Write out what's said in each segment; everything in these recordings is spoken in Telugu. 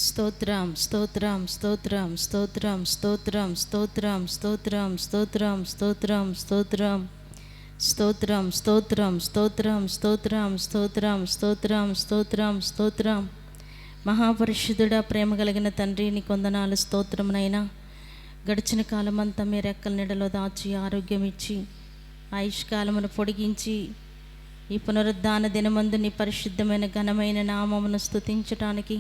స్తోత్రం స్తోత్రం స్తోత్రం స్తోత్రం స్తోత్రం స్తోత్రం స్తోత్రం స్తోత్రం స్తోత్రం స్తోత్రం స్తోత్రం స్తోత్రం స్తోత్రం స్తోత్రం స్తోత్రం స్తోత్రం స్తోత్రం స్తోత్రం. మహాపరిశుద్ధుడా, ప్రేమ కలిగిన తండ్రి, నీ కొందనాలు స్తోత్రమునైనా. గడిచిన కాలమంతా మీ రెక్కల నీడలో దాచి ఆరోగ్యం ఇచ్చి ఆయుష్కాలమును పొడిగించి ఈ పునరుద్ధాన దినమందు నీ పరిశుద్ధమైన ఘనమైన నామమును స్తుతించటానికి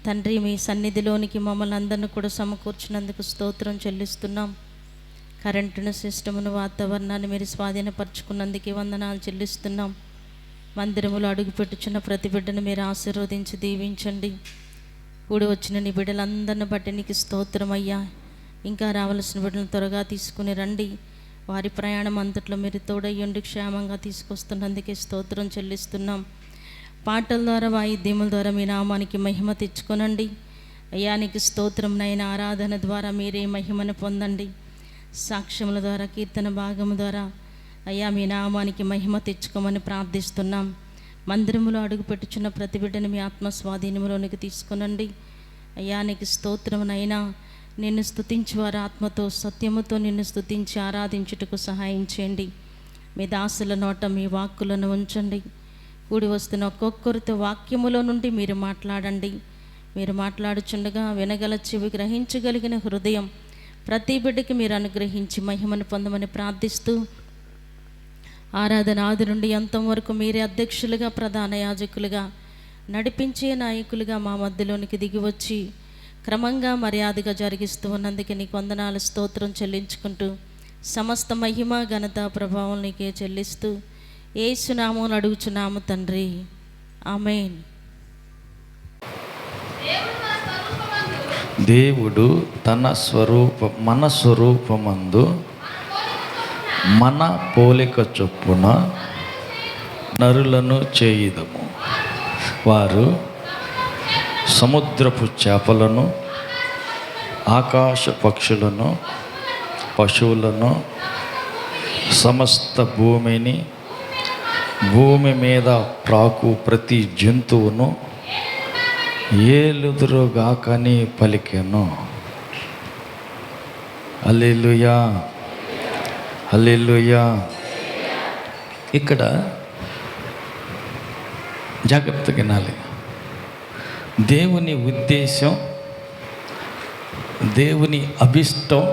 తండ్రి మీ సన్నిధిలోనికి మమ్మల్ని అందరిని కూడా సమకూర్చినందుకు స్తోత్రం చెల్లిస్తున్నాం. కరెంటును, సిస్టమును, వాతావరణాన్ని మీరు స్వాధీనపరచుకున్నందుకు వందనాలు చెల్లిస్తున్నాం. మందిరములో అడుగుపెట్టుచున్న ప్రతి బిడ్డను మీరు ఆశీర్వదించి దీవించండి. కూడి వచ్చిన నీ బిడ్డలందరిని బట్టి నీకు స్తోత్రం అయ్యా. ఇంకా రావాల్సిన బిడ్డలను త్వరగా తీసుకుని రండి. వారి ప్రయాణం అంతట్లో మీరు తోడయ్యుండి క్షేమంగా తీసుకొస్తున్నందుకే స్తోత్రం చెల్లిస్తున్నాం. పాటల ద్వారా, వాయిద్యముల ద్వారా మీ నామానికి మహిమ తెచ్చుకొనండి అయ్యా. నీకు స్తోత్రం నైనా. ఆరాధన ద్వారా మీరే మహిమను పొందండి. సాక్ష్యముల ద్వారా, కీర్తన భాగము ద్వారా అయ్యా మీ నామానికి మహిమ తెచ్చుకోమని ప్రార్థిస్తున్నాం. మందిరములో అడుగుపెట్టుచున్న ప్రతి బిడ్డను మీ ఆత్మ స్వాధీనములోనికి తీసుకొనండి అయ్యా. నీకు స్తోత్రమునైనా. నిన్ను స్తుతించి వారి ఆత్మతో సత్యముతో నిన్ను స్తుతించి ఆరాధించుటకు సహాయం చేయండి. మీ దాసుల నోట మీ వాక్కులను ఉంచండి. కూడి వస్తున్న ఒక్కొక్కరితో వాక్యములో నుండి మీరు మాట్లాడండి. మీరు మాట్లాడుచుండగా వినగల చెవి, గ్రహించగలిగిన హృదయం ప్రతి బిడ్డకి మీరు అనుగ్రహించి మహిమను పొందమని ప్రార్థిస్తూ, ఆరాధన ఆది నుండి అంతం వరకు మీరే అధ్యక్షులుగా, ప్రధాన యాజకులుగా, నడిపించే నాయకులుగా మా మధ్యలోనికి దిగి వచ్చి క్రమంగా మర్యాదగా జరిగిస్తూ ఉన్నందుకు నీకు వందనాలు స్తోత్రం చెల్లించుకుంటూ, సమస్త మహిమ ఘనత ప్రభావం నీకే చెల్లిస్తూ యేసునామమున అడుగుచున్నాము తండ్రి, ఆమేన్. దేవుడు తన మన స్వరూపమందు మన పోలిక చొప్పున నరులను చేయుదము. వారు సముద్రపు చేపలను, ఆకాశ పక్షులను, పశువులను, సమస్త భూమి మీద ప్రాకు ప్రతి జంతువును ఏలుదురుగాకని పలికెను. హల్లెలూయా, హల్లెలూయా. ఇక్కడ జాగ్రత్తగా వినాలి. దేవుని ఉద్దేశం, దేవుని అభిష్టం,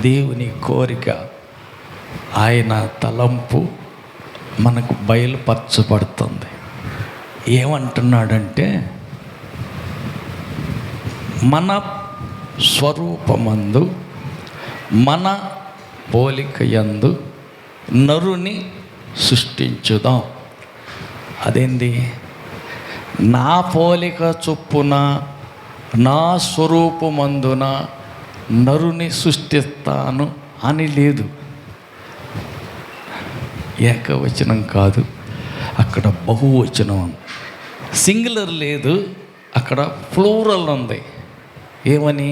దేవుని కోరిక, ఆయన తలంపు మనకు బయలుపరచబడుతుంది. ఏమంటున్నాడంటే, మన స్వరూపమందు మన పోలిక యందు నరుని సృష్టించుదాం. అదేంది? నా పోలిక చొప్పున నా స్వరూపమందున నరుని సృష్టిస్తాను అని లేదు. ఏకవచనం కాదు, అక్కడ బహువచనం ఉంది. సింగులర్ లేదు, అక్కడ ప్లూరల్ ఉంది. ఏమని?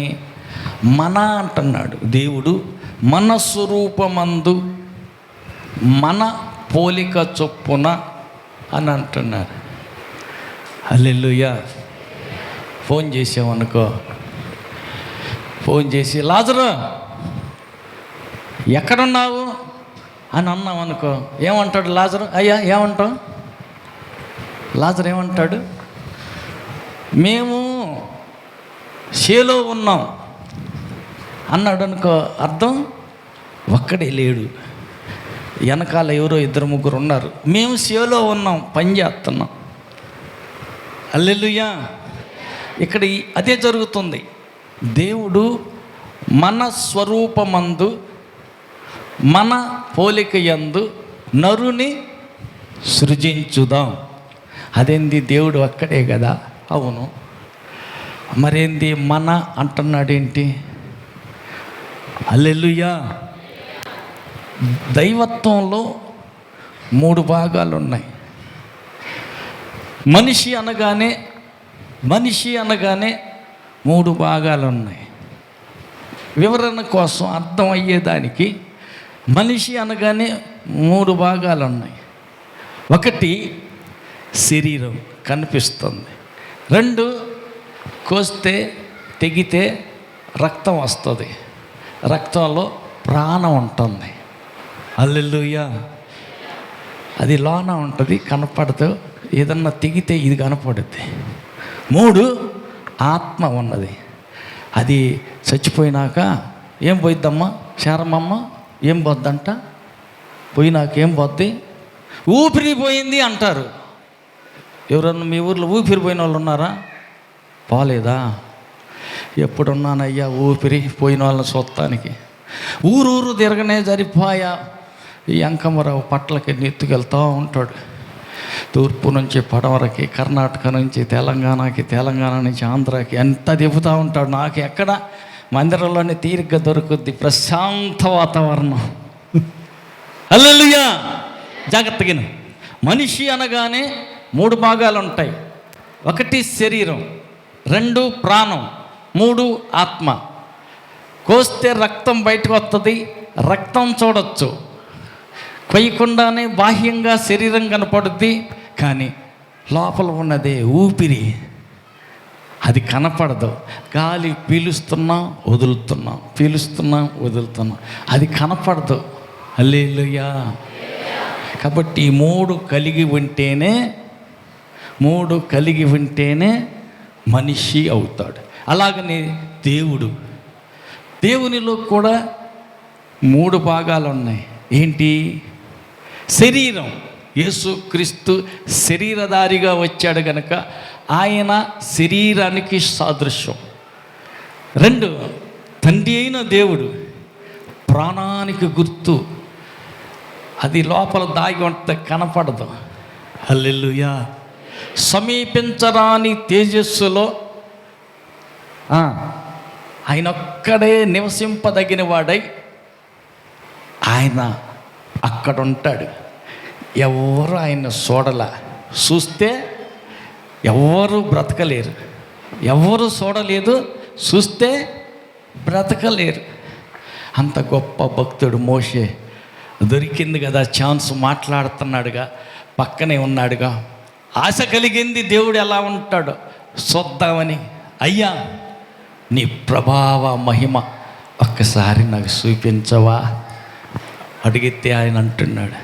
మన అంటున్నాడు దేవుడు. మన స్వరూపమందు మన పోలిక చొప్పున అని అంటున్నాడు. హల్లెలూయా. ఫోన్ చేసామనుకో, ఫోన్ చేసి లాజరు ఎక్కడున్నావు అని అన్నాం అనుకో, ఏమంటాడు లాజరు? అయ్యా ఏమంటాం? లాజరు ఏమంటాడు? మేము షేలో ఉన్నాం అన్నాడు అనుకో. అర్థం, ఒక్కడే లేడు, వెనకాల ఎవరో ఇద్దరు ముగ్గురు ఉన్నారు. మేము షేలో ఉన్నాం, పని చేస్తున్నాం. హల్లెలూయా. ఇక్కడ అదే జరుగుతుంది. దేవుడు మన స్వరూపమందు మన పోలిక యందు నరుని సృజించుదాం. అదేంది? దేవుడు అక్కడే కదా. అవును, మరేంది మన అంటున్నాడేంటి? హల్లెలూయా. దైవత్వంలో 3 భాగాలు ఉన్నాయి. మనిషి అనగానే 3 భాగాలు ఉన్నాయి. వివరణ కోసం అర్థం అయ్యేదానికి మనిషి అనగానే 3 భాగాలు ఉన్నాయి. ఒకటి శరీరం కనిపిస్తుంది, 2 కోస్తే తెగితే రక్తం వస్తుంది, రక్తంలో ప్రాణం ఉంటుంది. హల్లెలూయా. అది లోన ఉంటుంది, కనపడదు. ఏదన్నా తెగితే ఇది కనపడుద్ది. 3 ఆత్మ ఉన్నది. అది చచ్చిపోయినాక ఏం పోయిద్దమ్మా శారమమ్మ? ఏం పోద్దంట? పోయినాక ఏం పోద్ది? ఊపిరి పోయింది అంటారు. ఎవరన్నా మీ ఊర్లో ఊపిరి పోయిన వాళ్ళు ఉన్నారా? పోలేదా? ఎప్పుడున్నానయ్యా ఊపిరి పోయిన వాళ్ళని చూస్తానికి. ఊరు తిరగనే సరిపోయా. ఈ అంకమరావు పట్లకి నెత్తుకెళ్తూ ఉంటాడు. తూర్పు నుంచి పడమరకి, కర్ణాటక నుంచి తెలంగాణకి, తెలంగాణ నుంచి ఆంధ్రాకి అంతా తిప్పుతూ ఉంటాడు. నాకు ఎక్కడ మందిరంలోనే తీరిగ్గా దొరుకుద్ది, ప్రశాంత వాతావరణం. హల్లెలూయా. జాగ్రత్తగా మనిషి అనగానే 3 భాగాలు ఉంటాయి. 1 శరీరం, 2 ప్రాణం, 3 ఆత్మ. కోస్తే రక్తం బయటకు వస్తుంది, రక్తం చూడొచ్చు. కొయ్యకుండానే బాహ్యంగా శరీరం కనపడుద్ది, కానీ లోపల ఉన్నదే ఊపిరి, అది కనపడదు. గాలి పీలుస్తున్నాం వదులుతున్నాం, పీలుస్తున్నాం వదులుతున్నాం, అది కనపడదు. హల్లెలూయా. కాబట్టి ఈ 3 కలిగి ఉంటేనే మనిషి అవుతాడు. అలాగనే దేవునిలో కూడా 3 భాగాలు ఉన్నాయి. ఏంటి? శరీరం. యేసుక్రీస్తు శరీరధారిగా వచ్చాడు గనక ఆయన శరీరానికి సాదృశ్యం. 2 తండ్రి అయిన దేవుడు, ప్రాణానికి గుర్తు. అది లోపల దాగి ఉంటే కనపడదు. హల్లెలూయా. సమీపించరాని తేజస్సులో ఆయన ఒక్కడే నివసింపదగిన వాడై ఆయన అక్కడ ఉంటాడు. ఎవరు ఆయన చూస్తే ఎవరు బ్రతకలేరు. ఎవరు చూడలేదు, చూస్తే బ్రతకలేరు. అంత గొప్ప భక్తుడు మోషే. దొరికింది కదా ఛాన్స్, మాట్లాడుతున్నాడుగా, పక్కనే ఉన్నాడుగా. ఆశ కలిగింది దేవుడు ఎలా ఉంటాడో చూద్దామని. అయ్యా నీ ప్రభావ మహిమ ఒక్కసారి నాకు చూపించవా అడిగితే ఆయన అంటున్నాడు,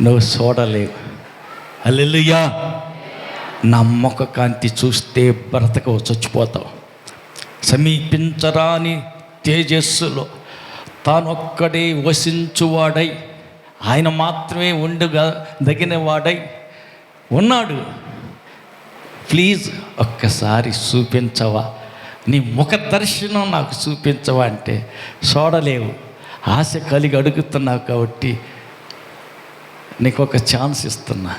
నువ్వు చూడలేవు. హల్లెలూయా. నా ముఖ కాంతి చూస్తే బ్రతకవు, చచ్చిపోతావు. సమీపించరాని తేజస్సులో తానొక్కడే వసించువాడై, ఆయన మాత్రమే దగిన వాడై ఉన్నాడు. ప్లీజ్ ఒక్కసారి చూపించవా, నీ ముఖ దర్శనం నాకు చూపించవా అంటే చూడలేవు. ఆశ కలిగి అడుగుతున్నావు కాబట్టి నీకు ఒక ఛాన్స్ ఇస్తున్నా.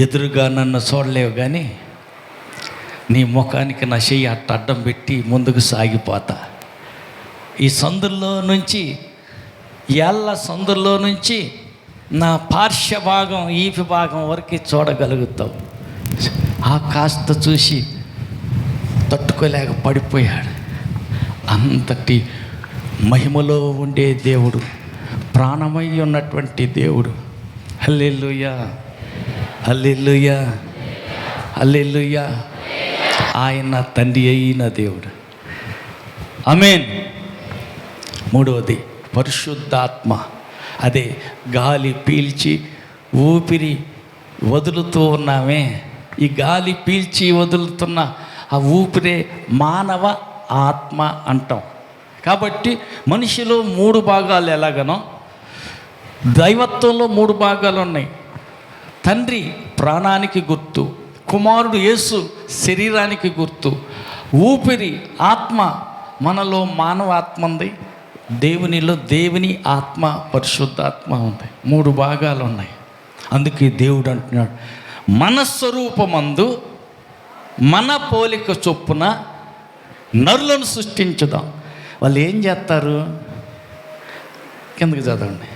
ఎదురుగా నన్ను చూడలేవు, కానీ నీ ముఖానికి నా చెయ్యి అట్ట అడ్డం పెట్టి ముందుకు సాగిపోతా. ఈ సందుల్లో నుంచి, సందుల్లో నుంచి నా పార్శ్వ భాగం, ఈపి భాగం వరకు చూడగలుగుతావు. ఆ కాస్త చూసి తట్టుకోలేక పడిపోయాడు. అంతటి మహిమలో ఉండే దేవుడు, ప్రాణమై ఉన్నటువంటి దేవుడు. హల్లెలూయా, హల్లెలూయా, హల్లెలూయా. ఆయన తండ్రి అయిన దేవుడు. ఆమేన్. 3వది పరిశుద్ధాత్మ. అదే గాలి పీల్చి ఊపిరి వదులుతూ ఉన్నామే. ఈ గాలి పీల్చి వదులుతున్న ఆ ఊపిరే మానవ ఆత్మ అంటాం. కాబట్టి మనిషిలో 3 భాగాలు ఎలాగనో దైవత్వంలో 3 భాగాలు ఉన్నాయి. తండ్రి ప్రాణానికి గుర్తు, కుమారుడు యేసు శరీరానికి గుర్తు, ఊపిరి ఆత్మ. మనలో మానవ ఆత్మ ఉంది, దేవునిలో దేవుని ఆత్మ పరిశుద్ధాత్మ ఉంది. 3 భాగాలు ఉన్నాయి. అందుకే దేవుడు అంటున్నాడు, మన స్వరూపమందు మన పోలిక చొప్పున నరులను సృష్టించుదాం. వాళ్ళు ఏం చేస్తారు? కిందకి చదవండి.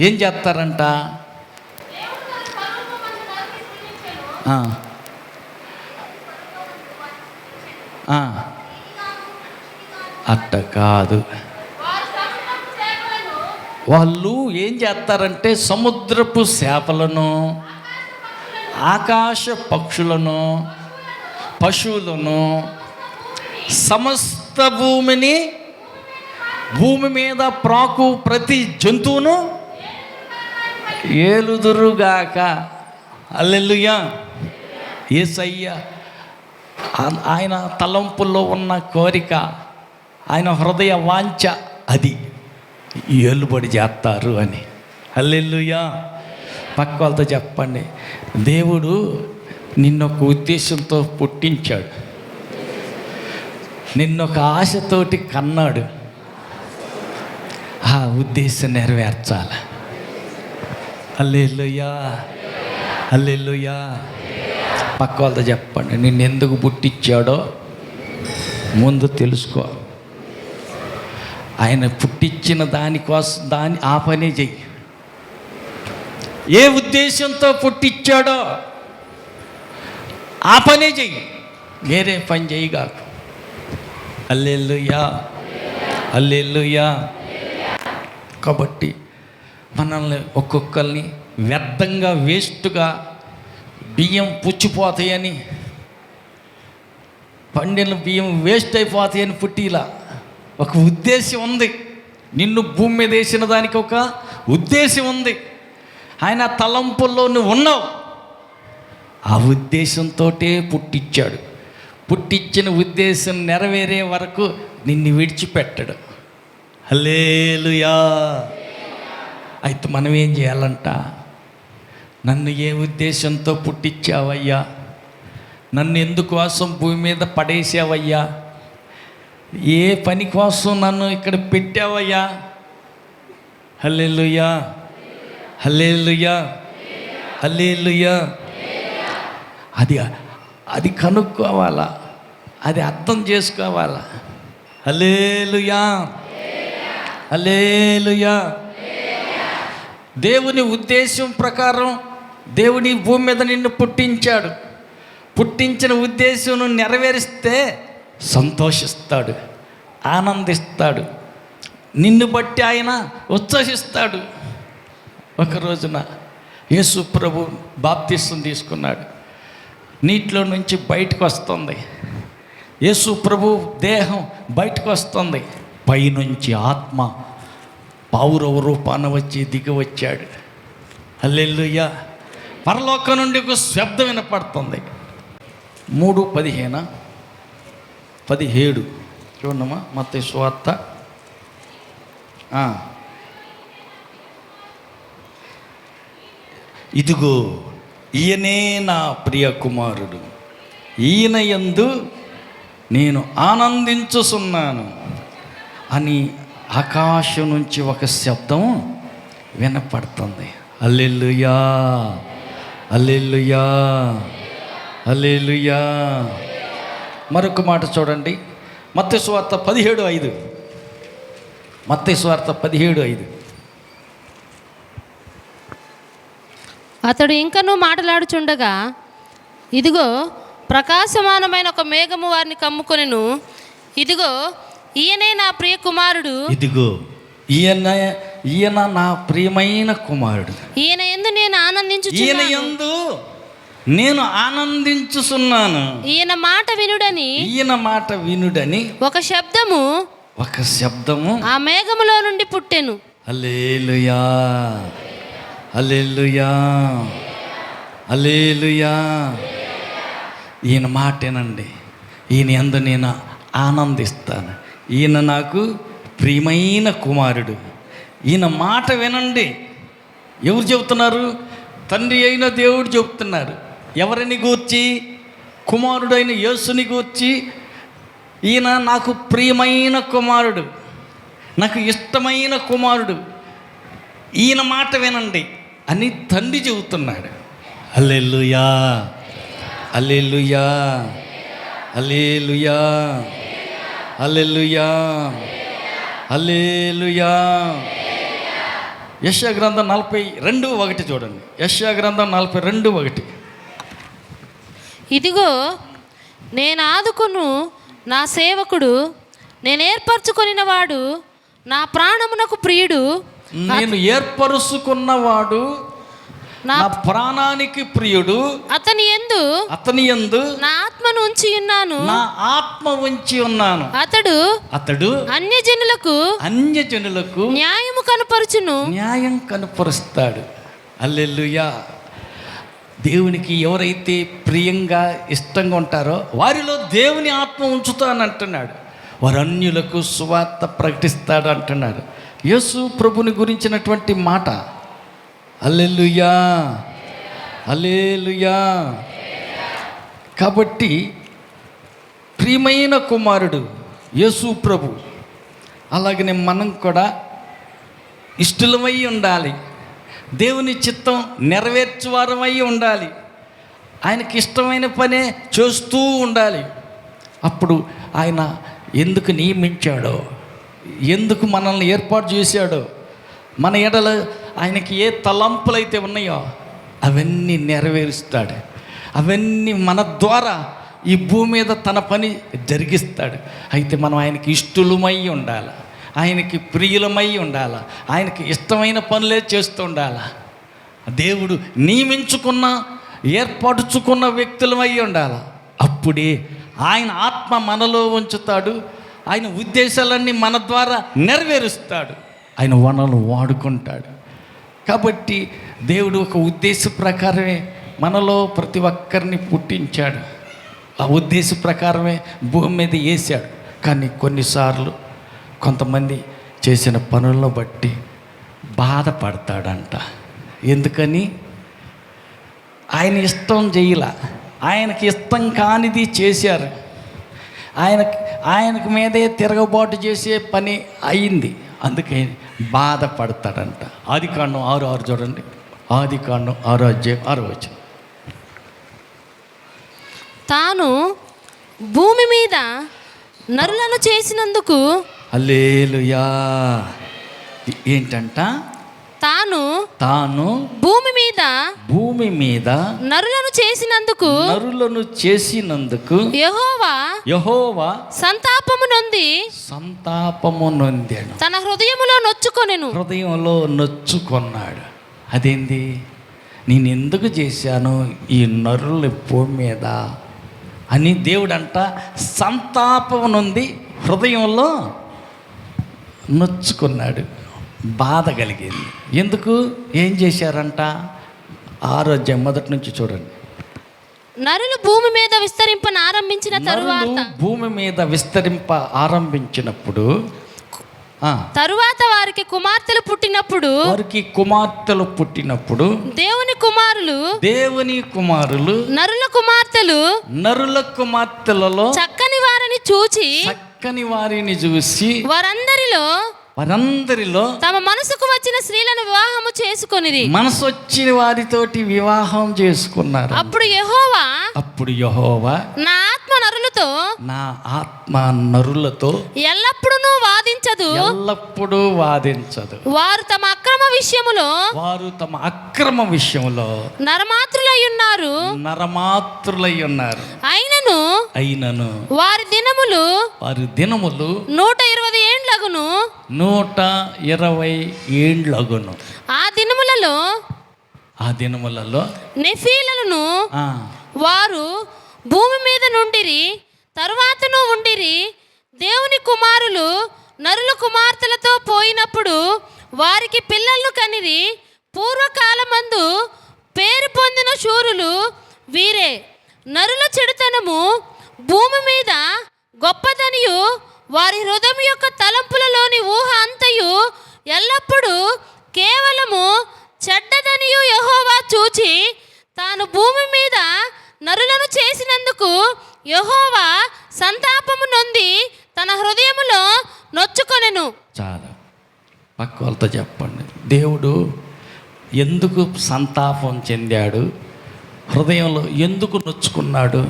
ఏం చేస్తారంట? అట్ట కాదు. వాళ్ళు ఏం చేస్తారంటే సముద్రపు చేపలను, ఆకాశ పక్షులను, పశువులను, సమస్త భూమిని, భూమి మీద ప్రాకు ప్రతి జంతువును ఏలుదురుగాక. హల్లెలూయా. యేసయ్య ఆయన తలంపుల్లో ఉన్న కోరిక, ఆయన హృదయ వాంఛ అది ఏలుబడి చేస్తారు అని. హల్లెలూయా. పక్క వాళ్ళతో చెప్పండి, దేవుడు నిన్నొక ఉద్దేశంతో పుట్టించాడు, నిన్నొక ఆశతోటి కన్నాడు, ఆ ఉద్దేశం నెరవేర్చాలి. హల్లెలూయా. హల్లెలూయా. పక్క వాళ్ళతో చెప్పండి, నిన్ను ఎందుకు పుట్టించాడో ముందు తెలుసుకో. ఆయన పుట్టించిన దానికోసం ఆ పనే చెయ్యి. ఏ ఉద్దేశంతో పుట్టించాడో ఆ పనే చెయ్యి, వేరే పని చేయగాకు. హల్లెలూయా. హల్లెలూయా. కాబట్టి మనల్ని ఒక్కొక్కరిని వ్యర్థంగా వేస్ట్గా బియ్యం పుచ్చిపోతాయని, పండిన బియ్యం వేస్ట్ అయిపోతాయని పుట్టిలా ఒక ఉద్దేశం ఉంది. నిన్ను భూమి మీద వేసిన దానికి ఒక ఉద్దేశం ఉంది. ఆయన తలంపుల్లో నువ్వు ఉన్నావు. ఆ ఉద్దేశంతో పుట్టించాడు. పుట్టించిన ఉద్దేశం నెరవేరే వరకు నిన్ను విడిచిపెట్టడు. హల్లెలూయా. అయితే మనం ఏం చేయాలంట? నన్ను ఏ ఉద్దేశంతో పుట్టించావయ్యా? నన్ను ఎందుకోసం భూమి మీద పడేసావయ్యా? ఏ పని కోసం నన్ను ఇక్కడ పెట్టావయ్యా? హల్లెలూయా. హల్లెలూయా. హల్లెలూయా. అది కనుక్కోవాలా, అది అర్థం చేసుకోవాలా. హల్లెలూయా. హల్లెలూయా. దేవుని ఉద్దేశం ప్రకారం దేవుని భూమి మీద నిన్ను పుట్టించాడు. పుట్టించిన ఉద్దేశం నెరవేరిస్తే సంతోషిస్తాడు, ఆనందిస్తాడు. నిన్ను బట్టి ఆయన ఉత్సహిస్తాడు. ఒక రోజున యేసు ప్రభు బాప్తిసం తీసుకున్నాడు. నీటిలో నుంచి బయటకు వస్తుంది. యేసు ప్రభు దేహం బయటకు వస్తుంది. పైనుంచి ఆత్మ పావురవ రూపాన వచ్చి దిగి వచ్చాడు. హల్లెలూయా. పరలోకం నుండి ఒక శబ్దం వినపడుతుంది. 3:17 చూడమ్మా, మత్తయి సువార్త. ఇదిగో ఈయనే నా ప్రియ కుమారుడు, ఈయన యందు నేను ఆనందించుచున్నాను అని ఆకాశం నుంచి ఒక శబ్దం వినపడుతుంది. హల్లెలూయా. హల్లెలూయా. హల్లెలూయా. మరొక మాట చూడండి, మత్తయి సువార్త 17:5. మత్తయి సువార్త 17:5. అతడు ఇంకనూ మాట్లాడుచుండగా ఇదిగో ప్రకాశమానమైన ఒక మేఘము వారిని కమ్ముకొనెను. ఇదిగో ఈయనే నా ప్రియ కుమారుడు, ఇదిగో ఈయన నా ప్రియమైన కుమారుడు, ఈయన యందు నేను ఆనందించుచున్నాను. ఈయన మాట వినుడని ఒక శబ్దము ఆ మేఘములో నుండి పుట్టెను. హల్లెలూయా. హల్లెలూయా. హల్లెలూయా. ఈయన మాటేనండి. ఈయన యందు నేను ఆనందిస్తాను. ఈయన నాకు ప్రియమైన కుమారుడు. ఈయన మాట వినండి. ఎవరు చెబుతున్నారు? తండ్రి అయిన దేవుడు చెబుతున్నారు. ఎవరిని గూర్చి? కుమారుడైన యేసుని గూర్చి. ఈయన నాకు ప్రియమైన కుమారుడు, నాకు ఇష్టమైన కుమారుడు, ఈయన మాట వినండి అని తండ్రి చెబుతున్నాడు. హల్లెలూయా. హల్లెలూయా. హల్లెలూయా. హల్లెలూయా. హల్లెలూయా. యెషయా గ్రంథం 42:1 చూడండి. యెషయా గ్రంథం 42:1. ఇదిగో నేను ఆదుకును నా సేవకుడు, నేను ఏర్పరచుకొనిన వాడు, నా ప్రాణమునకు ప్రియుడు. నేను ఏర్పరుచుకున్నవాడు, నా ప్రాణానికి ప్రియుడు. అతని యందు నా ఆత్మను ఉంచి ఉన్నాను. నా ఆత్మ ఉంచి ఉన్నాను. అతడు అన్యజనులకు న్యాయము కనపరుచును. న్యాయం కనపరుస్తాడు. హల్లెలూయా. దేవునికి ఎవరైతే ప్రియంగా ఇష్టంగా ఉంటారో వారిలో దేవుని ఆత్మ ఉంచుతానంటున్నాడు. వారు అన్యులకు సువార్త ప్రకటిస్తాడు అంటున్నాడు. యేసు ప్రభుని గురించినటువంటి మాట. హల్లెలూయా, హల్లెలూయా. కాబట్టి ప్రియమైన కుమారుడు యేసు ప్రభు, అలాగనే మనం కూడా ఇష్టలమై ఉండాలి. దేవుని చిత్తం నెరవేర్చువారమై ఉండాలి. ఆయనకి ఇష్టమైన పనే చేస్తూ ఉండాలి. అప్పుడు ఆయన ఎందుకు నియమించాడో, ఎందుకు మనల్ని ఏర్పాటు చేశాడో, మన ఎడల ఆయనకి ఏ తలంపులైతే ఉన్నాయో అవన్నీ నెరవేరుస్తాడు. అవన్నీ మన ద్వారా ఈ భూమి మీద తన పని జరిగిస్తాడు. అయితే మనం ఆయనకి ఇష్టలమై ఉండాలి, ఆయనకి ప్రియులమై ఉండాలి, ఆయనకి ఇష్టమైన పనులే చేస్తూ ఉండాలి. దేవుడు నియమించుకున్న ఏర్పరచుకున్న వ్యక్తులమై ఉండాలి. అప్పుడే ఆయన ఆత్మ మనలో ఉంచుతాడు. ఆయన ఉద్దేశాలన్నీ మన ద్వారా నెరవేరుస్తాడు. ఆయన వనరులు వాడుకుంటాడు. కాబట్టి దేవుడు ఒక ఉద్దేశ ప్రకారమే మనలో ప్రతి ఒక్కరిని పుట్టించాడు. ఆ ఉద్దేశ ప్రకారమే భూమి మీద వేసాడు. కానీ కొన్నిసార్లు కొంతమంది చేసిన పనులను బట్టి బాధపడతాడంట. ఎందుకని? ఆయన ఇష్టం చేయలా, ఆయనకి ఇష్టం కానిది చేశారు. ఆయనకు మీదే తిరగబాటు చేసే పని అయింది. అందుకే బాధపడతాడంట. ఆదికాండం 6:6 చూడండి. ఆదికాండం 6:6 తాను భూమి మీద నరులను చేసినందుకు. హల్లెలూయా. ఏంటంట? తాను భూమి మీద నరులను చేసినందుకు యెహోవా సంతాపము నొందాడు. తన హృదయంలో నొచ్చుకొన్నాడు. అదేంది? నేను ఎందుకు చేశాను ఈ నరుల భూమి మీద అని దేవుడంట సంతాపము నొంది హృదయంలో నొచ్చుకున్నాడు. బాధ కలిగింది. ఎందుకు? ఏం చేశారంట? 6వ అధ్యాయం మొదటి నుంచి చూడండి. నరులు భూమి మీద విస్తరింప ఆరంభించినప్పుడు తరువాత వారికి కుమార్తెలు పుట్టినప్పుడు దేవుని కుమారులు నరుల కుమార్తెలలో చక్కని వారిని చూసి వారందరిలో తమ మనసుకు వచ్చిన స్త్రీలను వివాహము చేసుకొనిరి. మనసు వచ్చిన వారితోటి వివాహం చేసుకున్నారు. అప్పుడు యెహోవా నా ఆత్మ నరులతో ఎల్లప్పుడూ వాదించదు. వారు తమ అక్రమ విషయములో నరమాత్రులై ఉన్నారు. అయినను వారి దినములు 120 ఏండ్లగును. ఆ దినములలో నెఫీలను వారు భూమి మీద నుండిరి. తరువాతను ఉండిరి. దేవుని కుమారులు నరుల కుమార్తెలతో పోయినప్పుడు వారికి పిల్లలను కనిరి. పూర్వకాలమందు పేరు పొందిన శూరులు వీరే. నరుల చెడుతనము భూమి మీద గొప్పదనియు వారి హృదయం యొక్క తలంపులలోని ఊహ అంతయు ఎల్లప్పుడూ కేవలము చెడ్డదనియు యెహోవా చూచి తాను భూమి మీద నరులను చేసినందుకు యెహోవా సంతాపము నొంది తన హృదయములో నొచ్చుకొనెను. చాలా పక్క వాళ్ళతో చెప్పండి. దేవుడు ఎందుకు సంతాపం చెందాడు? హృదయంలో ఎందుకు నొచ్చుకున్నాడు?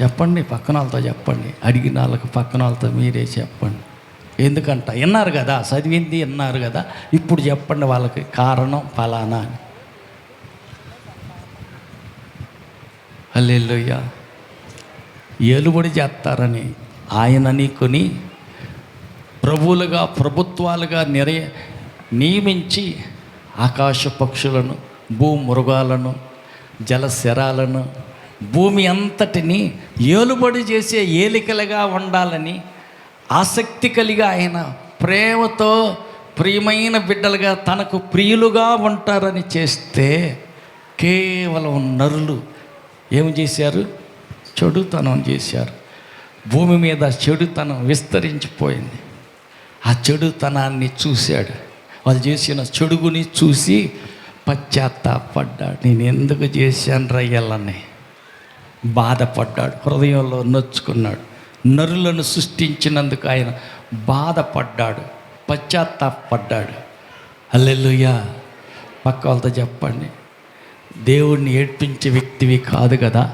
చెప్పండి. పక్కన వాళ్ళతో చెప్పండి. అడిగిన వాళ్ళకి పక్కన వాళ్ళతో మీరే చెప్పండి. ఎందుకంట విన్నారు కదా, చదివింది విన్నారు కదా, ఇప్పుడు చెప్పండి వాళ్ళకి కారణం ఫలానా అని. హల్లెలూయా. ఏలుబడి చేస్తారని ఆయనని కొని ప్రభుత్వాలుగా నియమించి ఆకాశ పక్షులను భూమృగాలను జలశరాలను, భూమి అంతటిని ఏలుబడి చేసే ఏలికలుగా ఉండాలని ఆసక్తి కలిగి ఆయన ప్రేమతో ప్రియమైన బిడ్డలుగా తనకు ప్రియులుగా ఉంటారని చేస్తే కేవలం నరులు ఏం చేశారు? చెడుతనం చేశారు. భూమి మీద చెడుతనం విస్తరించిపోయింది. ఆ చెడుతనాన్ని చూశాడు. వాళ్ళు చేసిన చెడుగుని చూసి పశ్చాత్తాపడ్డాడు. నేను ఎందుకు చేశాను రయ్యలని బాధపడ్డాడు. హృదయంలో నొచ్చుకున్నాడు. నరులను సృష్టించినందుకు ఆయన బాధపడ్డాడు, పశ్చాత్తాపడ్డాడు. హల్లెలూయా. పక్క వాళ్ళతో చెప్పండి, దేవుణ్ణి ఏడ్పించే వ్యక్తివి కాదు కదా,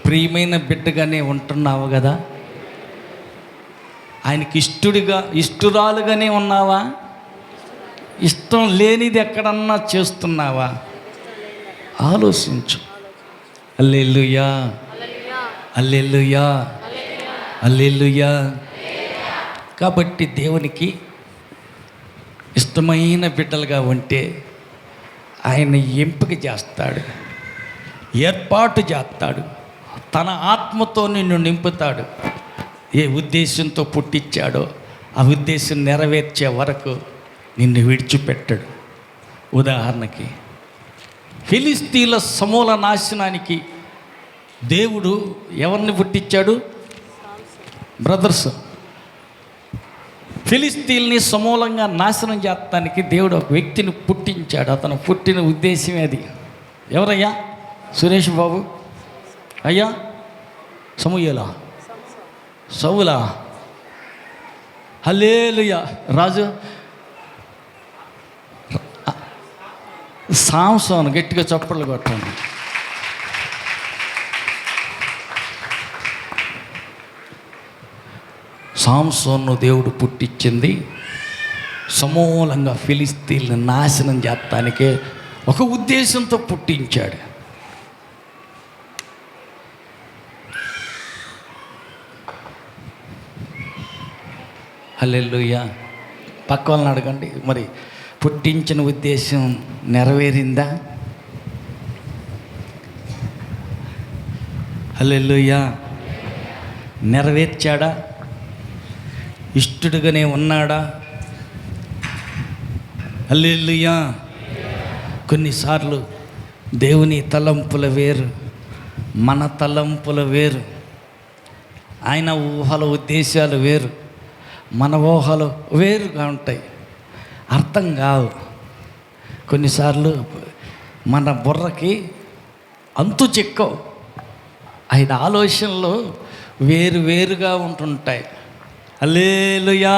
ప్రియమైన బిడ్డగానే ఉంటున్నావు కదా, ఆయనకి ఇష్టురాలుగానే ఉన్నావా, ఇష్టం లేనిది ఎక్కడన్నా చేస్తున్నావా? ఆలోచించు. హల్లెలూయా, హల్లెలూయా, హల్లెలూయా. కాబట్టి దేవునికి ఇష్టమైన బిడ్డలుగా ఉంటే ఆయన ఎంపిక చేస్తాడు, ఏర్పాటు చేస్తాడు, తన ఆత్మతో నిన్ను నింపుతాడు. ఏ ఉద్దేశంతో పుట్టించాడో ఆ ఉద్దేశం నెరవేర్చే వరకు నిన్ను విడిచిపెట్టడు. ఉదాహరణకి ఫిలిస్తీన్ల సమూల నాశనానికి దేవుడు ఎవరిని పుట్టించాడు? బ్రదర్స్, ఫిలిస్తీన్ని సమూలంగా నాశనం చేస్తానికి దేవుడు ఒక వ్యక్తిని పుట్టించాడు. అతను పుట్టిన ఉద్దేశమే అది. ఎవరయ్యా? సురేష్ బాబు అయ్యా? సమూయేలా? సౌలా? హల్లెలూయా. రాజు సాంసోను. గట్టిగా చప్పట్లు కొట్టండి. సాంసోను దేవుడు పుట్టించింది సమూలంగా ఫిలిస్తీన్లను నాశనం చేస్తానికే ఒక ఉద్దేశంతో పుట్టించాడు. హల్లెలూయా. పక్క వాళ్ళని అడగండి, మరి పుట్టించిన ఉద్దేశం నెరవేరిందా? హల్లెలూయా. నెరవేర్చాడా? ఇష్టడుగానే ఉన్నాడా? హల్లెలూయా. కొన్నిసార్లు దేవుని తలంపుల వేరు, మన తలంపుల వేరు. ఆయన ఊహల ఉద్దేశాలు వేరు, మన ఊహలు వేరుగా ఉంటాయి, అర్థం కావు. కొన్నిసార్లు మన బుర్రకి అంతు చిక్కవు. ఆయన ఆలోచనలు వేరుగా ఉంటుంటాయి. హల్లెలూయా,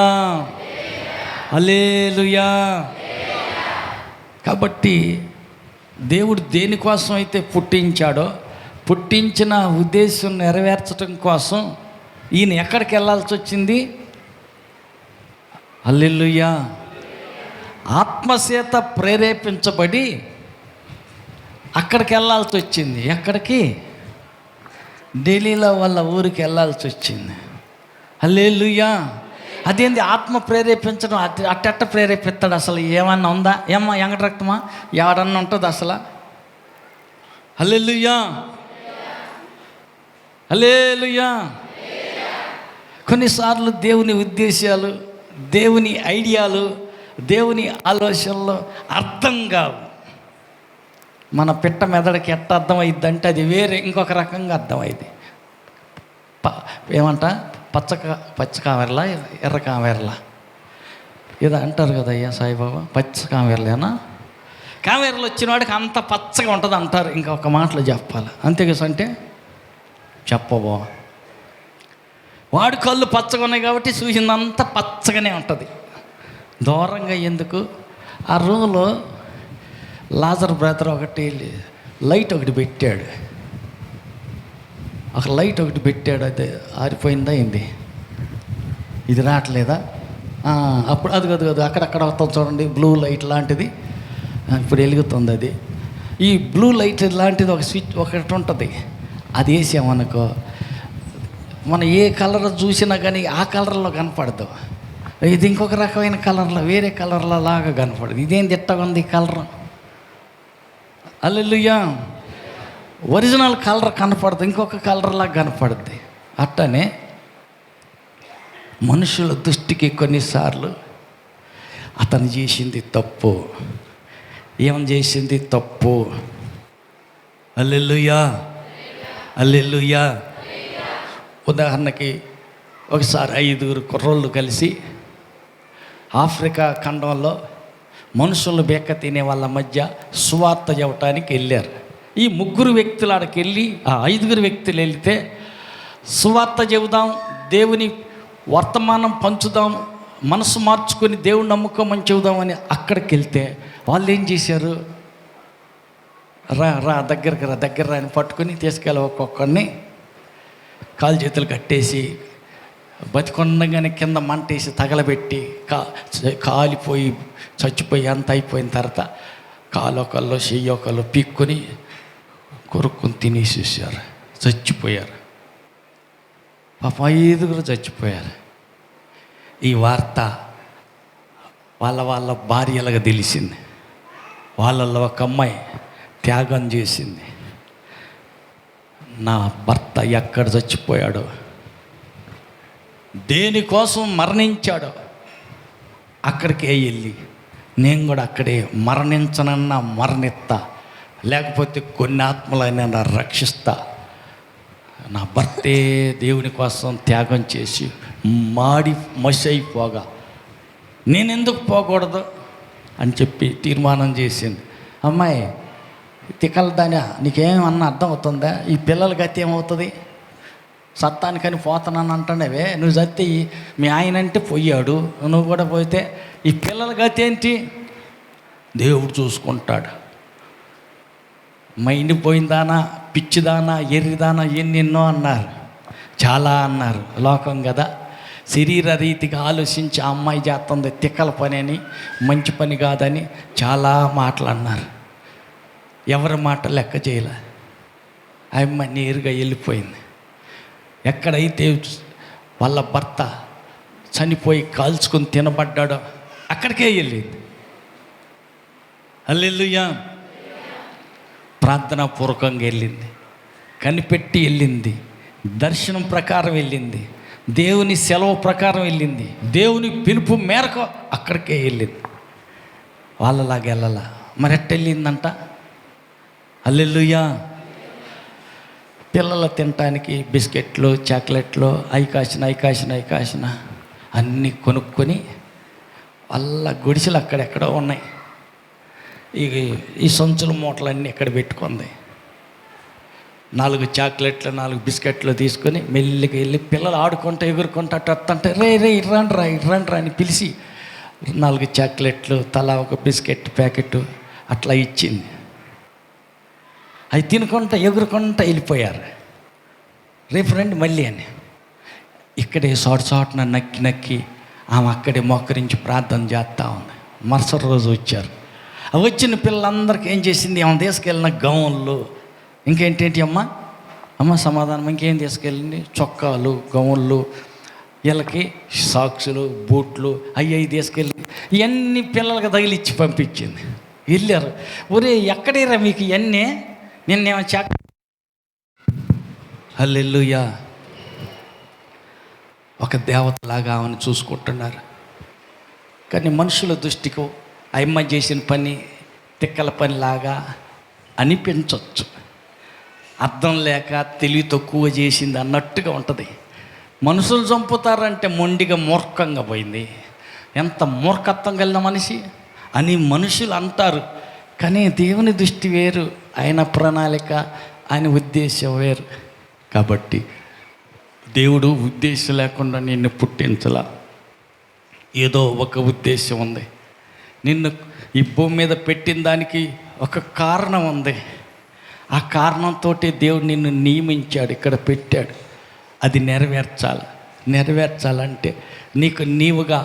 హల్లెలూయా. కాబట్టి దేవుడు దేనికోసం అయితే పుట్టించాడో, పుట్టించిన ఉద్దేశం నెరవేర్చడం కోసం ఈయన ఎక్కడికి వెళ్ళాల్సి వచ్చింది? హల్లెలూయా. ఆత్మచేత ప్రేరేపించబడి అక్కడికి వెళ్ళాల్సి వచ్చింది. ఎక్కడికి? ఢిల్లీలో వాళ్ళ ఊరికి వెళ్ళాల్సి వచ్చింది. హల్లెలూయా. అదేంది ఆత్మ ప్రేరేపించడం? అట్ట ప్రేరేపిస్తాడు? అసలు ఏమన్నా ఉందా? ఏమ్మా ఎంగట రక్తమా ఎవడన్నా ఉంటుంది అసలు? హల్లెలూయా, హల్లెలూయా. కొన్నిసార్లు దేవుని ఉద్దేశాలు, దేవుని ఐడియాలు, దేవుని ఆలోచనలు అర్థం కావు. మన పిట్ట మెదడుకి ఎట్ట అర్థమైద్దంటే అది వేరే ఇంకొక రకంగా అర్థమైంది. ఏమంట? పచ్చ కామెరలా, ఎర్ర కామెరలా ఏదో అంటారు కదా అయ్యా సాయిబాబా. పచ్చ కామెరలేనా? కామెరలు వచ్చిన వాడికి అంత పచ్చగా ఉంటుంది అంటారు. ఇంకొక మాటలో చెప్పాలి. అంతేగా అంటే చెప్పబో, వాడి కళ్ళు పచ్చగా ఉన్నాయి కాబట్టి చూసిందంతా పచ్చగానే ఉంటుంది. దూరంగా ఎందుకు? ఆ రూమ్లో లాజర్ బ్రదర్ లైట్ ఒకటి పెట్టాడు. ఒక లైట్ ఒకటి పెట్టాడు. అదే ఆరిపోయిందా ఏంది? ఇది రావట్లేదా? అప్పుడు అది అక్కడక్కడ వస్తుంది చూడండి, బ్లూ లైట్ లాంటిది. ఇప్పుడు వెలుగుతుంది అది. ఈ బ్లూ లైట్ లాంటిది ఒక స్విచ్ ఒకటి ఉంటుంది. అది వేసామనుకో, మనం ఏ కలర్ చూసినా కానీ ఆ కలర్లో కనపడదు. ఇది ఇంకొక రకమైన కలర్లో, వేరే కలర్లో లాగా కనపడదు. ఇదేం తిట్టగా ఉంది కలర్? హల్లెలూయా. ఒరిజినల్ కలర్ కనపడదు, ఇంకొక కలర్లా కనపడుద్ది. అట్టనే మనుషుల దృష్టికి కొన్నిసార్లు అతను చేసింది తప్పు, ఏం చేసింది తప్పు. హల్లెలూయా, హల్లెలూయా. ఉదాహరణకి ఒకసారి 5 కుర్రోళ్ళు కలిసి ఆఫ్రికా ఖండంలో మనుషులు బెక్క తినే వాళ్ళ మధ్య సువార్త చెప్పడానికి వెళ్ళారు. ఈ 3 వ్యక్తులు ఆడికి వెళ్ళి, ఆ 5 వ్యక్తులు వెళితే సువార్త చెబుదాం, దేవుని వర్తమానం పంచుదాం, మనసు మార్చుకొని దేవుని నమ్ముకోమని చెబుదామని అక్కడికి వెళ్తే వాళ్ళు ఏం చేశారు, రా దగ్గరికి రా దగ్గర రాని పట్టుకొని తీసుకెళ్ళి ఒక్కొక్కడిని కాలు చేతులు కట్టేసి బతికొండగానే కింద మంటేసి తగలబెట్టి కాలిపోయి చచ్చిపోయి అంత అయిపోయిన తర్వాత కాలొకళ్ళు చెయ్యొకళ్ళు పీక్కొని కొరుక్కుని తినేసేసారు, చచ్చిపోయారు. పాప 5 చచ్చిపోయారు. ఈ వార్త వాళ్ళ భార్యలుగా తెలిసింది. వాళ్ళల్లో ఒక అమ్మాయి త్యాగం చేసింది. నా భర్త ఎక్కడ చచ్చిపోయాడో, దేనికోసం మరణించాడో అక్కడికే వెళ్ళి నేను కూడా అక్కడే మరణించనన్నా మరణిస్తా, లేకపోతే కొన్ని ఆత్మలైనా రక్షిస్తా. నా భర్తే దేవుని కోసం త్యాగం చేసి మాడి మసి అయిపోగా నేనెందుకు పోకూడదు అని చెప్పి తీర్మానం చేసింది. అమ్మాయి తిక్కలదానా, నీకేమన్నా అర్థం అవుతుందా? ఈ పిల్లల గతి ఏమవుతుంది? సత్తానికని పోతున్నాను అంటున్నావే, నువ్వు చస్తే మీ ఆయన అంటే పోయాడు, నువ్వు కూడా పోతే ఈ పిల్లల గతి ఏంటి? దేవుడు చూసుకుంటాడు. మైండ్ పోయిందానా, పిచ్చిదానా, ఎర్రిదానా, ఎన్నెన్నో అన్నారు, చాలా అన్నారు. లోకం కదా, శరీర రీతిగా ఆలోచించి ఆ అమ్మాయి చేస్తుంది తిక్కల పని అని, మంచి పని కాదని చాలా మాటలు అన్నారు. ఎవరి మాట లెక్క చేయలే. ఆ అమ్మాయి నేరుగా వెళ్ళిపోయింది. ఎక్కడైతే వాళ్ళ భర్త చనిపోయి కాల్చుకొని తినబడ్డాడో అక్కడికే వెళ్ళింది. హల్లెలూయా. ప్రార్థనాపూర్వకంగా వెళ్ళింది, కనిపెట్టి వెళ్ళింది, దర్శనం ప్రకారం వెళ్ళింది, దేవుని సెలవు ప్రకారం వెళ్ళింది, దేవుని పిలుపు మేరకు అక్కడికే వెళ్ళింది. వాళ్ళలాగా వెళ్ళాల. మరి ఎట్ట వెళ్ళిందంట? హల్లెలూయా. పిల్లలు తినటానికి బిస్కెట్లు, చాక్లెట్లు, ఐకాసిన అన్నీ కొనుక్కొని వాళ్ళ గుడిసెలు అక్కడెక్కడో ఉన్నాయి. ఈ సంచుల మూటలన్నీ ఇక్కడ పెట్టుకుంది. 4 చాక్లెట్లు 4 బిస్కెట్లు తీసుకొని మెల్లిగా వెళ్ళి పిల్లలు ఆడుకుంటూ ఎగురుకుంటూ అటు వస్తుంటే రే ఇర్రండ్రా అని పిలిచి 4 చాక్లెట్లు తలా ఒక బిస్కెట్ ప్యాకెట్ అట్లా ఇచ్చింది. అవి తినుకుంటా ఎగురుకుంటా వెళ్ళిపోయారు. రేపు రండి మళ్ళీ అని ఇక్కడే చోటన నక్కి ఆమె అక్కడే మోకరించి ప్రార్థన చేస్తూ ఉంది. మరుసటి రోజు వచ్చారు. వచ్చిన పిల్లలందరికీ ఏం చేసింది, ఆమె తీసుకెళ్ళిన గౌన్లు, ఇంకేంటి అమ్మ సమాధానం, ఇంకేం తీసుకెళ్ళింది, చొక్కాలు, గౌన్లు, వీళ్ళకి సాక్సులు, బూట్లు అవి తీసుకెళ్ళి ఇవన్నీ పిల్లలకి తగిలిచ్చి పంపించింది. వెళ్ళారు. ఒరే ఎక్కడేరా మీకు ఇవన్నీ, నిన్నేమో హల్లెలూయా. ఒక దేవతలాగా ఆమెను చూసుకుంటున్నారు. కానీ మనుషుల దృష్టికి అమ్మ చేసిన పని తిక్కల పనిలాగా అనిపించవచ్చు. అర్థం లేక తెలివి తక్కువ చేసింది అన్నట్టుగా ఉంటుంది. మనుషులు చంపుతారంటే మొండిగా మూర్ఖంగా పోయింది, ఎంత మూర్ఖత్వం కలిగిన మనిషి అని మనుషులు అంటారు. కానీ దేవుని దృష్టి వేరు, ఆయన ప్రణాళిక, ఆయన ఉద్దేశం వేరు. కాబట్టి దేవుడు ఉద్దేశం లేకుండా నిన్ను పుట్టించలా, ఏదో ఒక ఉద్దేశం ఉంది. నిన్ను ఈ భూమి మీద పెట్టిన దానికి ఒక కారణం ఉంది. ఆ కారణంతో దేవుడు నిన్ను నియమించాడు, ఇక్కడ పెట్టాడు. అది నెరవేర్చాలంటే నీకు నీవుగా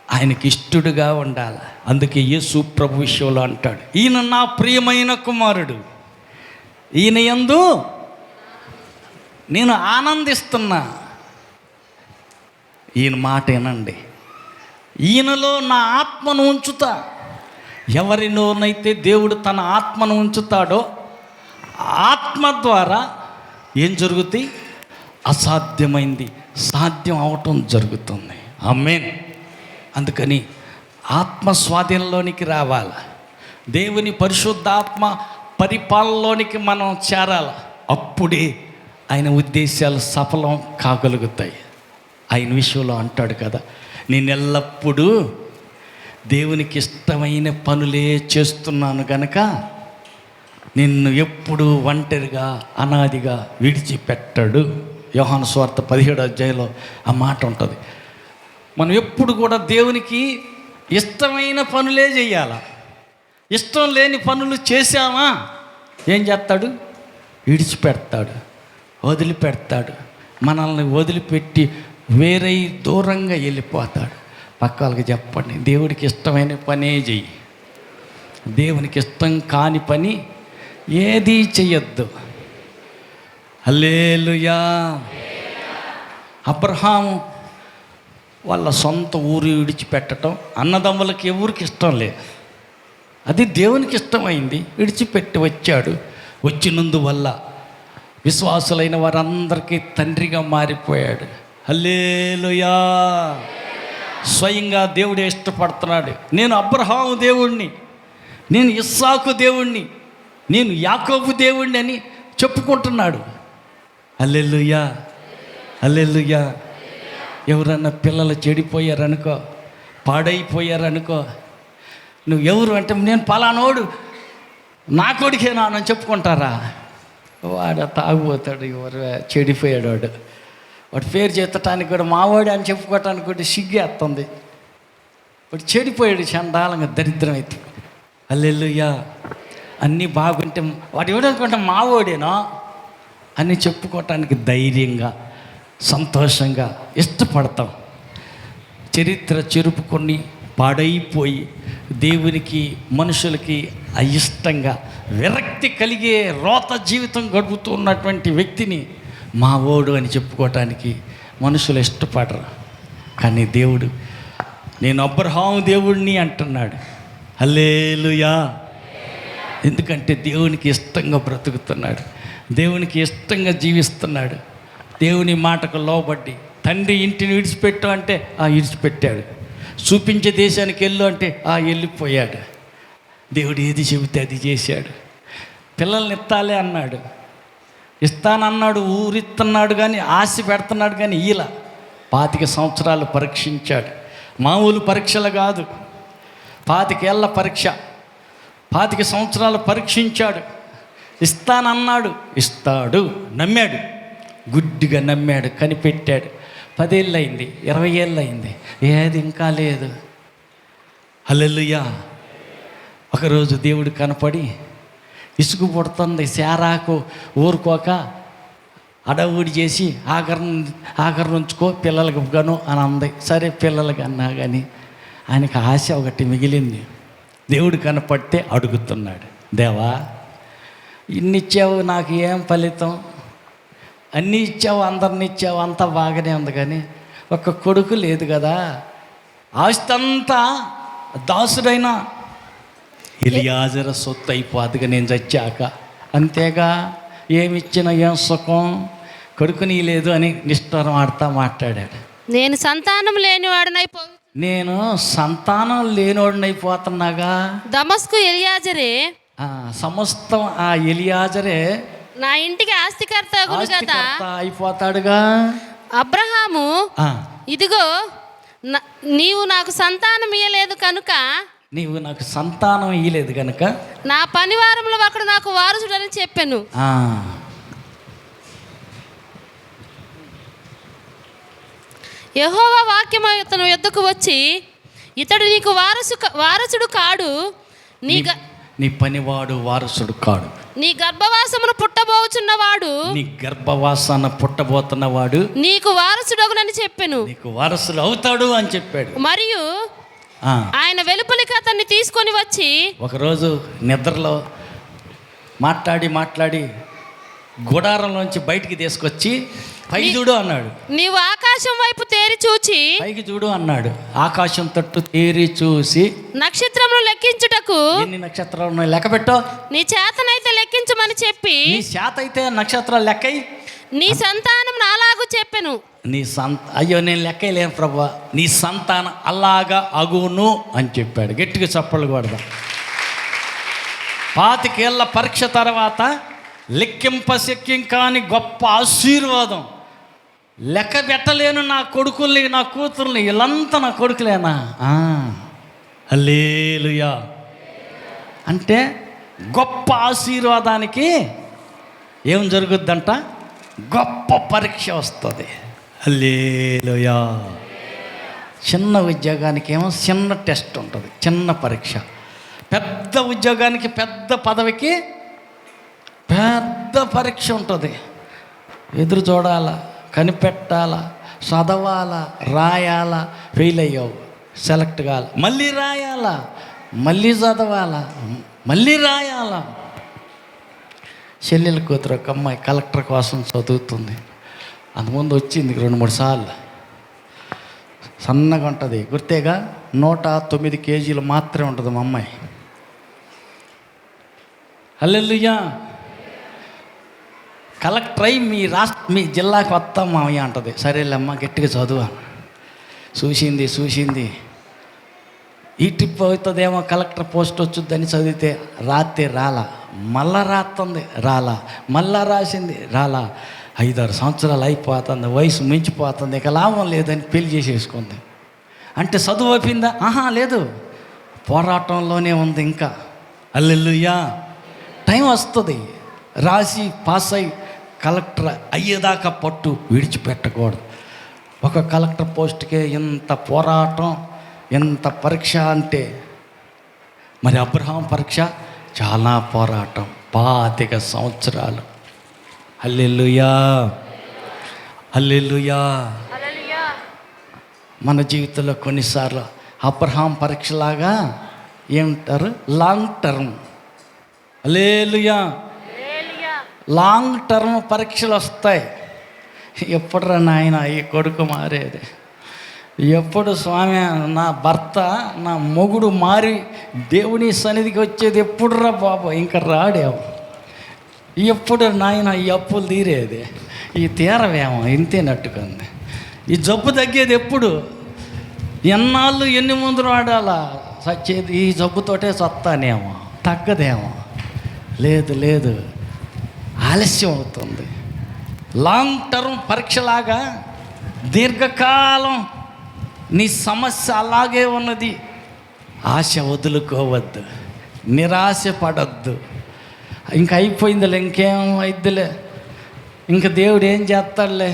ఆయనకి ఇష్టడుగా ఉండాలి. అందుకే యేసు ప్రభు విషయంలో అంటాడు, ఈయన నా ప్రియమైన కుమారుడు, ఈయన యందు నేను ఆనందిస్తున్నా. ఈయన మాట ఏనండి, ఈయనలో నా ఆత్మను ఉంచుతా, ఎవరిలోనైతే దేవుడు తన ఆత్మను ఉంచుతాడో ఆత్మ ద్వారా ఏం జరుగుతాయి? అసాధ్యమైంది సాధ్యం అవటం జరుగుతుంది. ఆమేన్. అందుకని ఆత్మ స్వాధీనంలోనికి రావాలి. దేవుని పరిశుద్ధాత్మ పరిపాలనలోనికి మనం చేరాలి. అప్పుడే ఆయన ఉద్దేశాలు సఫలం కాగలుగుతాయి. ఆయన విషయంలో అంటాడు కదా, నేను ఎల్లప్పుడూ దేవునికి ఇష్టమైన పనులే చేస్తున్నాను గనక నిన్ను ఎప్పుడు ఒంటరిగా అనాదిగా విడిచిపెట్టాడు. యోహాను సువార్త 17వ అధ్యాయంలో ఆ మాట ఉంటుంది. మనం ఎప్పుడు కూడా దేవునికి ఇష్టమైన పనులే చేయాలి. ఇష్టం లేని పనులు చేశామా ఏం చేస్తాడు? విడిచిపెడతాడు, వదిలిపెడతాడు. మనల్ని వదిలిపెట్టి వేరే దూరంగా వెళ్ళిపోతాడు. పక్క వాళ్ళకి చెప్పండి, దేవుడికి ఇష్టమైన పనే చెయ్యి. దేవునికి ఇష్టం కాని పని ఏదీ చెయ్యొద్దు. హల్లెలూయా. అబ్రహాము వాళ్ళ సొంత ఊరు విడిచిపెట్టడం అన్నదమ్ములకి ఎవరికి ఇష్టం లేదు. అది దేవునికి ఇష్టమైంది. విడిచిపెట్టి వచ్చాడు. వచ్చినందువల్ల విశ్వాసులైన వారందరికీ తండ్రిగా మారిపోయాడు. హల్లెలూయా. స్వయంగా దేవుడే ఇష్టపడుతున్నాడు. నేను అబ్రహాము దేవుణ్ణి, నేను ఇస్సాకు దేవుణ్ణి, నేను యాకోబు దేవుణ్ణి అని చెప్పుకుంటున్నాడు. హల్లెలూయా, హల్లెలూయా. ఎవరన్నా పిల్లలు చెడిపోయారనుకో, పాడైపోయారనుకో, నువ్వు ఎవరు అంటే నేను పలానోడు, నా కొడుకేనా అని చెప్పుకుంటారా? వాడు తాగుపోతాడు, ఎవరు చెడిపోయాడు వాడు. వాడు పేరు చెత్తటానికి కూడా మావాడు అని చెప్పుకోవటానికి కూడా సిగ్గేస్తుంది. వాడు చెడిపోయాడు, చండాలంగా దరిద్రం అయితే. హల్లెలూయా. అన్నీ బాగుంటే వాడు ఎవడనుకుంటే మావోడేనో అని చెప్పుకోవటానికి ధైర్యంగా సంతోషంగా ఇష్టపడతాం. చరిత్ర చెరుపుకొని పాడైపోయి దేవునికి మనుషులకి అయిష్టంగా విరక్తి కలిగే రోత జీవితం గడుపుతూ ఉన్నటువంటి వ్యక్తిని మా ఓడు అని చెప్పుకోవటానికి మనుషులు ఇష్టపడరు. కానీ దేవుడు నేను అబ్రహాము దేవుడిని అంటున్నాడు. హల్లెలూయా. ఎందుకంటే దేవునికి ఇష్టంగా బ్రతుకుతున్నాడు, దేవునికి ఇష్టంగా జీవిస్తున్నాడు. దేవుని మాటకు లోబడ్డి తండ్రి ఇంటిని విడిచిపెట్టు అంటే విడిచిపెట్టాడు. చూపించే దేశానికి వెళ్ళు అంటే వెళ్ళిపోయాడు. దేవుడు ఏది చెబితే అది చేశాడు. పిల్లల్ని ఇస్తాలే అన్నాడు, ఇస్తానన్నాడు, ఊరిస్తున్నాడు కానీ ఆశ పెడుతున్నాడు కానీ ఇలా 25 సంవత్సరాలు పరీక్షించాడు. మామూలు పరీక్షలు కాదు, 25 ఏళ్ళ పరీక్ష. 25 సంవత్సరాలు పరీక్షించాడు. ఇస్తానన్నాడు, ఇస్తాడు, నమ్మాడు, గుడ్డిగా నమ్మాడు, కనిపెట్టాడు. 10 ఏళ్ళు అయింది, 20 ఏళ్ళు అయింది, ఏది ఇంకా లేదు. హల్లెలూయా. ఒకరోజు దేవుడు కనపడి, ఇసుకు పుడుతుంది శారాకు ఊరుకోక అడవుడి చేసి ఆఖరి ఉంచుకో పిల్లలకు గాను అని అంది. సరే పిల్లలకి అన్నా కానీ ఆయనకు ఆశ ఒకటి మిగిలింది. దేవుడు కనపడితే అడుగుతున్నాడు, దేవా ఇన్ని ఇచ్చావు, నాకు ఏం ఫలితం? అన్నీ ఇచ్చావు, అందరిని ఇచ్చావు, అంతా బాగానే ఉంది, కానీ ఒక్క కొడుకు లేదు కదా. ఆస్తి అంతా దాసుడైన ఎలియాజరు సొత్తు అయిపోదుగా నేను చచ్చాక. అంతేగా, ఏమిచ్చిన ఏం సుఖం, కొడుకుని లేదు అని నిష్ఠూరం మాట్లాడాడు. నేను సంతానం లేనివాడినైపోతున్నాగా. దమస్కు ఎలియాజరే, సమస్తం ఆ ఎలియాజరే నా ఇంటికి ఆస్తికర్త అయిపోతాడుగా. అబ్రహాము, ఇదిగో నీవు నాకు సంతానం ఇయ్యలేదు కనుక నా పనివారంలో ఒకడు నాకు వారసుడని చెప్పాను. యెహోవా వాక్యము ఇతని యొద్దకు వచ్చి, ఇతడు నీకు వారసుడు కాడు, నీ పనివాడు వారసుడు కాడు, నీ గర్భవాసమును పుట్టబోతున్నవాడు నీకు వారసుడగునని చెప్పాను. నీకు వారసుడు అవుతాడు అని చెప్పాడు. మరియు ఆయన వెలుపలికి అతన్ని తీసుకొని వచ్చి, ఒకరోజు నిద్రలో మాట్లాడి గుడారంలోంచి బయటికి తీసుకొచ్చి పై చూడు అన్నాడు. నీవు ఆకాశం వైపు తేరి చూచి, పైకి చూడు అన్నాడు. ఆకాశం తట్టు తేరి చూసి, నక్షత్రములు లెక్కించుటకు ఎన్ని నక్షత్రాలు ఉన్నాయి లెక్క పెట్టు, నీ చేతనైతే లెక్కించమని చెప్పి, నీ చేత అయితే నక్షత్రాలు లెక్కై, నీ సంతానం నాలాగు చెప్పెను. అయ్యో నేను లెక్కలేను ప్రభువా, నీ సంతానం అలాగా అగును అని చెప్పాడు. గట్టిగా చప్పట్లు కొడదాం. 25 ఏళ్ల పరీక్ష తర్వాత లెక్కింపశక్యం కాని గొప్ప ఆశీర్వాదం. లెక్క పెట్టలేను నా కొడుకుల్ని, నా కూతుర్ని, వీళ్ళంతా నా కొడుకులేనా? హల్లెలూయా. అంటే గొప్ప ఆశీర్వాదానికి ఏం జరుగుద్దంట? గొప్ప పరీక్ష వస్తుంది. హల్లెలూయా. చిన్న ఉద్యోగానికి ఏమో చిన్న టెస్ట్ ఉంటుంది, చిన్న పరీక్ష. పెద్ద ఉద్యోగానికి, పెద్ద పదవికి పెద్ద పరీక్ష ఉంటుంది. ఎదురు చూడాలా, కనిపెట్టాలా, చదవాలా, రాయాలా. ఫెయిల్ అయ్యావు, సెలెక్ట్ కావాలా, మళ్ళీ రాయాలా, మళ్ళీ చదవాలా, మళ్ళీ రాయాలా. చెల్లెల కూతురు ఒక అమ్మాయి కలెక్టర్ కోసం చదువుతుంది. అంతకుముందు వచ్చింది 2-3 సార్లు. సన్నగా ఉంటుంది, గుర్తేగా. 109 కేజీలు మాత్రమే ఉంటుంది మా అమ్మాయి. హల్లెలూయా. కలెక్టర్ అయి మీ జిల్లాకి వస్తాం మామయ్య అంటుంది. సరేలేమ్మా గట్టిగా చదువు. చూసింది ఈ ట్రిప్ అవుతుందేమో, కలెక్టర్ పోస్ట్ వచ్చుద్దని చదివితే రాత్రి రాలా, మళ్ళా రాస్తుంది రాలా, మళ్ళా రాసింది రాలా. 5-6 సంవత్సరాలు అయిపోతుంది, వయసు మించిపోతుంది, ఇక లాభం లేదని పెళ్లి చేసేసుకుంది. అంటే చదువు అయిపోయిందా? లేదు, పోరాటంలోనే ఉంది ఇంకా. హల్లెలూయా. టైం వస్తుంది, రాసి పాస్ అయ్యి కలెక్టర్ అయ్యేదాకా పట్టు విడిచిపెట్టకూడదు. ఒక కలెక్టర్ పోస్ట్కే ఇంత పోరాటం, ఎంత పరీక్ష అంటే మరి అబ్రహాం పరీక్ష చాలా పోరాటం, 25 సంవత్సరాలు. హల్లెలూయా, హల్లెలూయా. మన జీవితంలో కొన్నిసార్లు అబ్రహాం పరీక్షలాగా ఏమంటారు, లాంగ్ టర్మ్. హల్లెలూయా. లాంగ్ టర్మ్ పరీక్షలు వస్తాయి. ఎప్పుడురా నాయన ఈ కొడుకు మారేది, ఎప్పుడు స్వామి నా భర్త, నా మొగుడు మారి దేవుని సన్నిధికి వచ్చేది ఎప్పుడురా బాబు, ఇంకా రాడేమో. ఎప్పుడు నాయన ఈ అప్పులు తీరేది, ఈ తీరవేమో, ఇంతేనట్టుకుంది. ఈ జబ్బు తగ్గేది ఎప్పుడు, ఎన్నాళ్ళు ఎన్ని మందులు వాడాలా, చచ్చేది ఈ జబ్బుతోటే చస్తానేమో, తగ్గదేమో. లేదు, ఆలస్యం అవుతుంది. లాంగ్ టర్మ్ పరీక్షలాగా దీర్ఘకాలం నీ సమస్య అలాగే ఉన్నది. ఆశ వదులుకోవద్దు, నిరాశ పడద్దు. ఇంక అయిపోయిందిలే, ఇంకేం అయిద్దిలే, ఇంక దేవుడు ఏం చేస్తాడులే,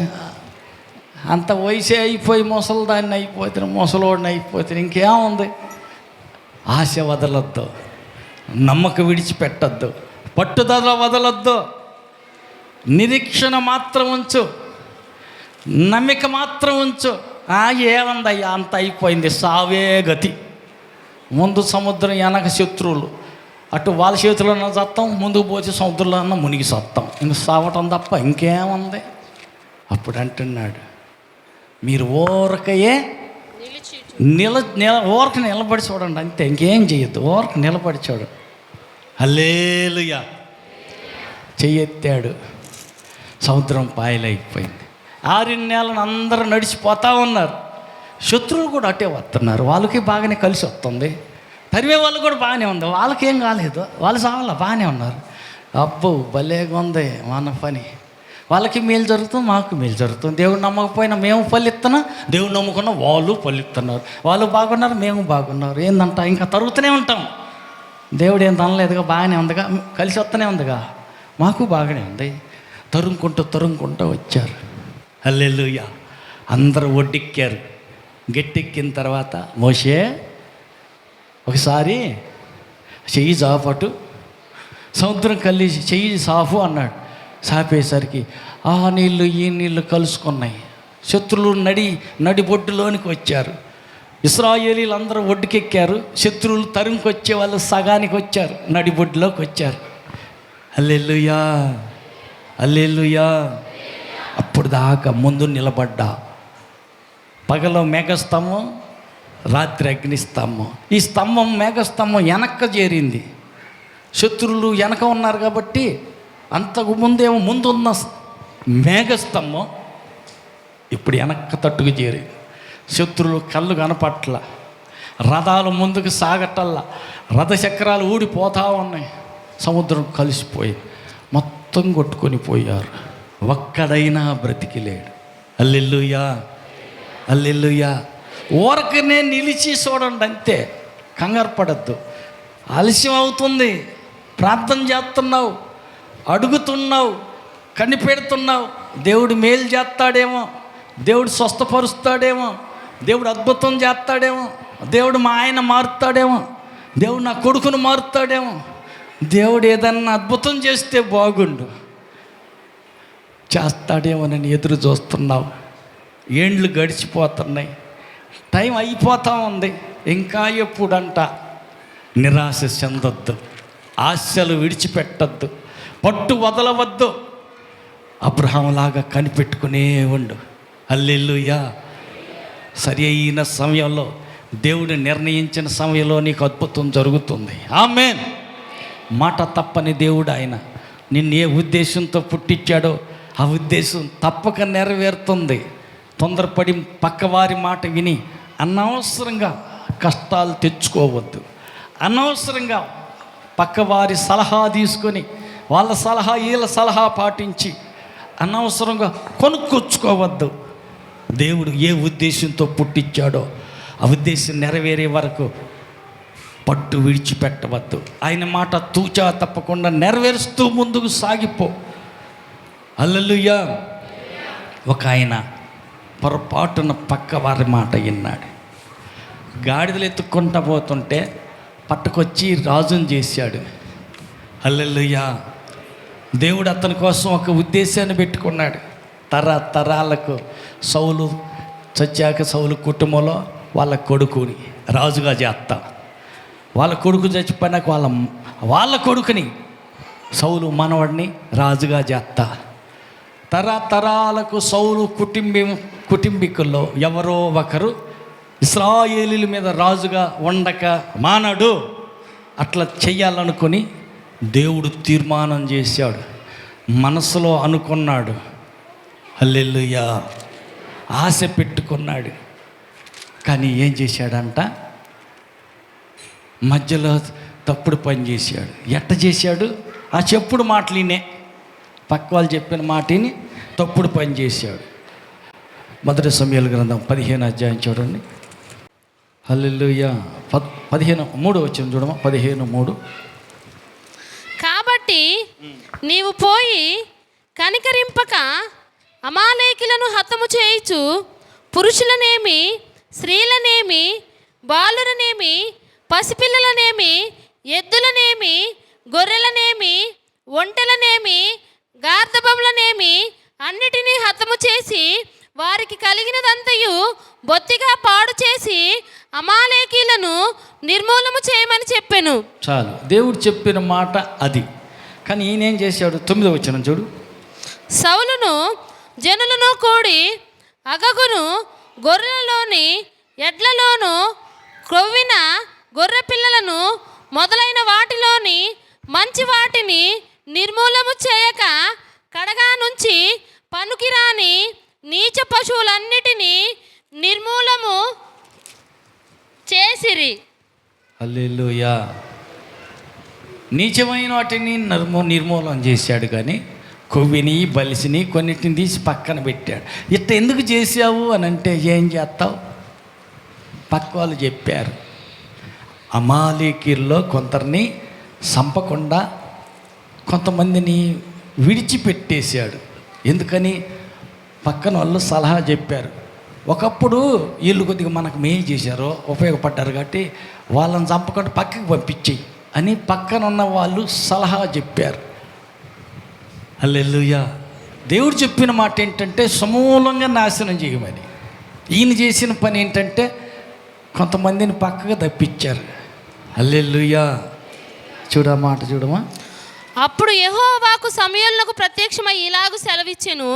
అంత వయసే అయిపోయి ముసలిదాన్ని అయిపోతుంది, ముసలోడిని అయిపోతుంది, ఇంకేముంది. ఆశ వదలొద్దు, నమ్మకం విడిచిపెట్టద్దు, పట్టుదల వదలొద్దు. నిరీక్షణ మాత్రం ఉంచు, నమ్మిక మాత్రం ఉంచు. ఏముందయ్యా, అంత అయిపోయింది, సావే గతి. ముందు సముద్రం, వెనక శత్రువులు, అటు వాళ్ళ చేతిలో చత్తాం, ముందుకు పోతే సముద్రంలో మునిగి సత్తాం, ఇంక సావటం తప్ప ఇంకేముంది. అప్పుడు అంటున్నాడు, మీరు ఊరకయే ఊరక నిలబడి చూడండి, అంతే, ఇంకేం చేయొద్దు, ఊరక నిలబడి చూడు. హల్లెలూయా. చెయ్యెత్తాడు, సముద్రం పాయలైపోయింది. 6 నెలలు అందరూ నడిచిపోతూ ఉన్నారు. శత్రువులు కూడా అటే వస్తున్నారు, వాళ్ళకి బాగానే కలిసి వస్తుంది. తరిమే వాళ్ళు కూడా బాగానే ఉంది, వాళ్ళకేం కాలేదు, వాళ్ళు చాలా బాగానే ఉన్నారు. అబ్బో భలేగా ఉంది మన పని. వాళ్ళకి మేలు జరుగుతుంది, మాకు మేలు జరుగుతుంది. దేవుడు నమ్మకపోయినా మేము ఫలిస్తున్నా, దేవుడు నమ్ముకున్నా వాళ్ళు ఫలిస్తున్నారు. వాళ్ళు బాగున్నారు, మేము బాగున్నారు. ఏందంట ఇంకా తరుగుతూనే ఉంటాం. దేవుడు ఏం తనలేదుగా, బాగానే ఉందిగా, కలిసి వస్తూనే ఉందిగా, మాకు బాగానే ఉంది. తరుముకుంటూ వచ్చారు. హల్లెలూయా. అందరూ ఒడ్డెక్కారు. గట్టెక్కిన తర్వాత మోషే ఒకసారి చెయ్యి చాపటు, సముద్రం కలిసి చెయ్యి సాఫు అన్నాడు. సాపేసరికి ఆ నీళ్ళు ఈ నీళ్ళు కలుసుకున్నాయి. శత్రువులు నడిబొడ్డులోనికి వచ్చారు. ఇశ్రాయేలీలు అందరూ ఒడ్డుకెక్కారు. శత్రువులు తరుముకొచ్చే వాళ్ళు సగానికి వచ్చారు, నడిబొడ్డులోకి వచ్చారు. హల్లెలూయా, హల్లెలూయా. అప్పుడు దాకా ముందు నిలబడ్డా పగలో మేఘస్తంభం, రాత్రి అగ్నిస్తంభం. ఈ స్తంభం మేఘస్తంభం వెనక్క చేరింది. శత్రువులు వెనక ఉన్నారు కాబట్టి అంతకు ముందేమో ముందున్న మేఘస్తంభం ఇప్పుడు వెనక్క తట్టుకు చేరింది. శత్రువులు కళ్ళు కనపట్ల, రథాలు ముందుకు సాగటల్లా, రథచక్రాలు ఊడిపోతూ ఉన్నాయి. సముద్రం కలిసిపోయి మొత్తం కొట్టుకొని పోయారు. ఒక్కడైనా బ్రతికిలేడు. హల్లెలూయా, హల్లెలూయా. ఊరకనే నిలిచి చూడండి అంతే, కంగారు పడద్దు. ఆలస్యం అవుతుంది, ప్రార్థన చేస్తున్నావు, అడుగుతున్నావు, కనిపెడుతున్నావు. దేవుడు మేలు చేస్తాడేమో, దేవుడు స్వస్థపరుస్తాడేమో, దేవుడు అద్భుతం చేస్తాడేమో, దేవుడు మా ఆయన మారుతాడేమో, దేవుడు నా కొడుకును మారుతాడేమో, దేవుడు ఏదన్నా అద్భుతం చేస్తే బాగుండు, చేస్తాడేమోనని ఎదురు చూస్తున్నావు. ఏండ్లు గడిచిపోతున్నాయి, టైం అయిపోతూ ఉంది. ఇంకా ఎప్పుడంట? నిరాశ చెందొద్దు, ఆశలు విడిచిపెట్టద్దు, పట్టు వదలవద్దు. అబ్రహాంలాగా కనిపెట్టుకునే ఉండు. హల్లెలూయా. సరి అయిన సమయంలో, దేవుడు నిర్ణయించిన సమయంలో నీకు అద్భుతం జరుగుతుంది. ఆమేన్. మాట తప్పని దేవుడు ఆయన. నిన్ను ఏ ఉద్దేశంతో పుట్టించాడో ఆ ఉద్దేశం తప్పక నెరవేరుతుంది. తొందరపడి పక్కవారి మాట విని అనవసరంగా కష్టాలు తెచ్చుకోవద్దు. అనవసరంగా పక్కవారి సలహా తీసుకొని వాళ్ళ సలహా వీళ్ళ సలహా పాటించి అనవసరంగా కొనుక్కొచ్చుకోవద్దు. దేవుడు ఏ ఉద్దేశంతో పుట్టించాడో ఆ ఉద్దేశం నెరవేరే వరకు పట్టు విడిచిపెట్టవద్దు. ఆయన మాట తూచా తప్పకుండా నెరవేరుస్తూ ముందుకు సాగిపో. హల్లెలూయా. ఒక ఆయన పొరపాటున పక్క వారి మాట విన్నాడు. గాడిదలు ఎత్తుక్కుంటా పోతుంటే పట్టుకొచ్చి రాజుని చేశాడు. హల్లెలూయా. దేవుడు అతని కోసం ఒక ఉద్దేశాన్ని పెట్టుకున్నాడు. తరాలకు సౌలు చచ్చాక సౌలు కుటుంబంలో వాళ్ళ కొడుకుని రాజుగా చేస్తా, వాళ్ళ కొడుకు చచ్చిపోయినాక వాళ్ళ కొడుకుని సౌలు మనవడిని రాజుగా చేస్తా. తరాలకు సౌలు కుటుంబీకుల్లో ఎవరో ఒకరు ఇశ్రాయేలీల మీద రాజుగా ఉండక మానడు. అట్లా చెయ్యాలనుకొని దేవుడు తీర్మానం చేశాడు, మనసులో అనుకున్నాడు. హల్లెలూయా. ఆశ పెట్టుకున్నాడు. కానీ ఏం చేశాడంట? మధ్యలో తప్పుడు పని చేశాడు. ఎట్ట చేశాడు? ఆ చెప్పుడు మాటలినే, పక్క వాళ్ళు చెప్పిన మాటని తప్పుడు పని చేశాడు. మొదటి సమూయేలు గ్రంథం 15వ అధ్యాయం చూడండి. హల్లెలూయా. 15:3 వచ్చింది చూడమా. 15:3. కాబట్టి నీవు పోయి కనికరింపక అమాలేకులను హతము చేయుచు పురుషులనేమి, స్త్రీలనేమి, బాలురనేమి, పసిపిల్లలనేమి, ఎద్దులనేమి, గొర్రెలనేమి, ఒంటెలనేమి, గార్ధబములనేమి అన్నిటినీ హతము చేసి వారికి కలిగినదంతయు బొత్తిగా పాడు చేసి అమాలేకీలను నిర్మూలము చేయమని చెప్పాను. చాలు, దేవుడు చెప్పిన మాట అది. కానీ ఈయనేం చేశాడు? 9వ వచనం చూడు. సౌలును జనులను కూడి అగగును గొర్రెలలోని ఎడ్లలోను క్రొవ్విన గొర్రె పిల్లలను మొదలైన వాటిలోని మంచి వాటిని నిర్మూలము చేయక కడగా నుంచి పనుకిరాని నీచ పశువులన్నిటినీ నిర్మూలము చేసిరి. హల్లెలూయా. నీచమైన వాటిని నిర్మూలన చేశాడు, కానీ కొవ్విని బలిసిని కొన్నిటిని తీసి పక్కన పెట్టాడు. ఇట్లా ఎందుకు చేసావు అని అంటే, ఏం చేస్తావు? పక్క వాళ్ళు చెప్పారు. అమాలేకీల్లో కొందరిని చంపకుండా కొంతమందిని విడిచిపెట్టేశాడు. ఎందుకని? పక్కన వాళ్ళు సలహా చెప్పారు. ఒకప్పుడు వీళ్ళు కొద్దిగా మనకు మేలు చేశారో ఉపయోగపడ్డారు కాబట్టి వాళ్ళని చంపకుండా పక్కకి పంపించేయి అని పక్కన ఉన్న వాళ్ళు సలహా చెప్పారు. హల్లెలూయా. దేవుడు చెప్పిన మాట ఏంటంటే సమూలంగా నాశనం చేయమని. ఈయన చేసిన పని ఏంటంటే కొంతమందిని పక్కగా తప్పించారు. హల్లెలూయా. చూడ మాట చూడమా. అప్పుడు యెహోవాకు సమూయేలునకు ప్రత్యక్షమై ఇలాగు సెలవిచ్చెను,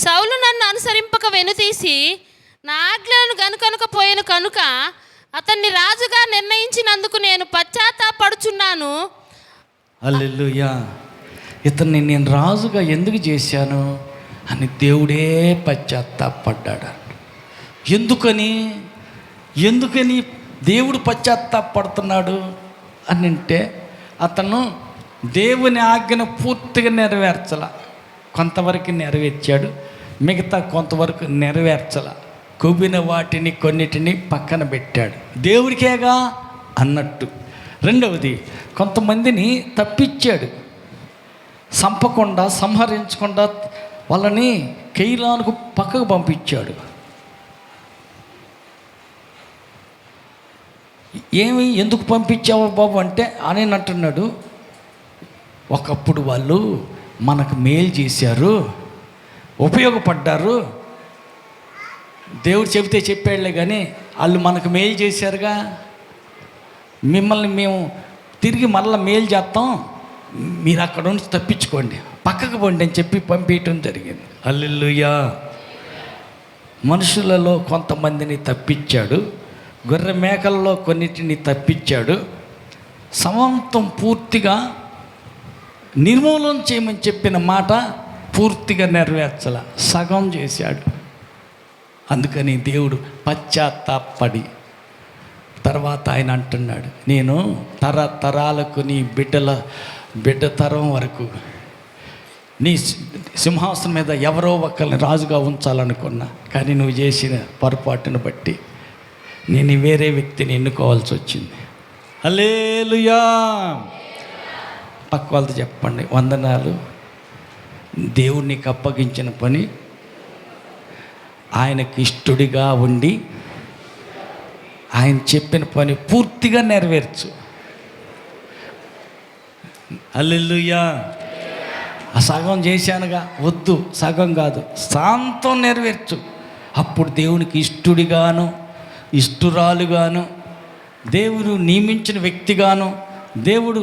సౌలు నన్ను అనుసరింపక వెనుతీసి నా ఆజ్ఞలను గనుకొనకపోయాను కనుక అతన్ని రాజుగా నిర్ణయించినందుకు నేను పశ్చాత్తాపడుచున్నాను. హల్లెలూయా. ఇతన్ని నేను రాజుగా ఎందుకు చేశాను అని దేవుడే పశ్చాత్తాపడ్డాడు. ఎందుకని దేవుడు పశ్చాత్తాపడుతున్నాడు అని అంటే, అతను దేవుని ఆజ్ఞను పూర్తిగా నెరవేర్చాల. కొంతవరకు నెరవేర్చాడు, మిగతా కొంతవరకు నెరవేర్చాల. కొవ్విన వాటిని కొన్నిటిని పక్కన పెట్టాడు, దేవుడికేగా అన్నట్టు. రెండవది, కొంతమందిని తప్పించాడు, చంపకుండా సంహరించకుండా వాళ్ళని కెయిలానుకు పక్కకు పంపించాడు. ఎందుకు పంపించావు బాబు అంటే ఆయన అంటున్నాడు, ఒకప్పుడు వాళ్ళు మనకు మేలు చేశారు, ఉపయోగపడ్డారు. దేవుడు చెబితే చెప్పాడులే కానీ వాళ్ళు మనకు మేలు చేశారుగా, మిమ్మల్ని మేము తిరిగి మళ్ళీ మేలు చేస్తాం, మీరు అక్కడ నుంచి తప్పించుకోండి, పక్కకు పోండి అని చెప్పి పంపించడం జరిగింది. హల్లెలూయా. మనుషులలో కొంతమందిని తప్పించాడు, గొర్రె మేకలలో కొన్నిటిని తప్పించాడు. సమస్తం పూర్తిగా నిర్మూలన చేయమని చెప్పిన మాట పూర్తిగా నెరవేర్చాల, సగం చేశాడు. అందుకని దేవుడు పశ్చాత్తాపడి తర్వాత ఆయన అంటున్నాడు, నేను తరతరాలకు నీ బిడ్డ తరం వరకు నీ సింహాసనం మీద ఎవరో ఒకరిని రాజుగా ఉంచాలనుకున్నా, కానీ నువ్వు చేసిన పొరపాటును బట్టి నేను వేరే వ్యక్తిని ఎన్నుకోవాల్సి వచ్చింది. హల్లెలూయా. పక్క వాళ్ళతో చెప్పండి, వందనాలు. దేవుడు నీకు అప్పగించిన పని ఆయనకి ఇష్టడిగా ఉండి ఆయన చెప్పిన పని పూర్తిగా నెరవేర్చు. హల్లెలూయా. ఆ సగం చేశానుగా, వద్దు, సగం కాదు, శాంతం నెరవేర్చు. అప్పుడు దేవునికి ఇష్టడిగాను ఇష్టురాలుగాను, దేవుడు నియమించిన వ్యక్తిగాను, దేవుడు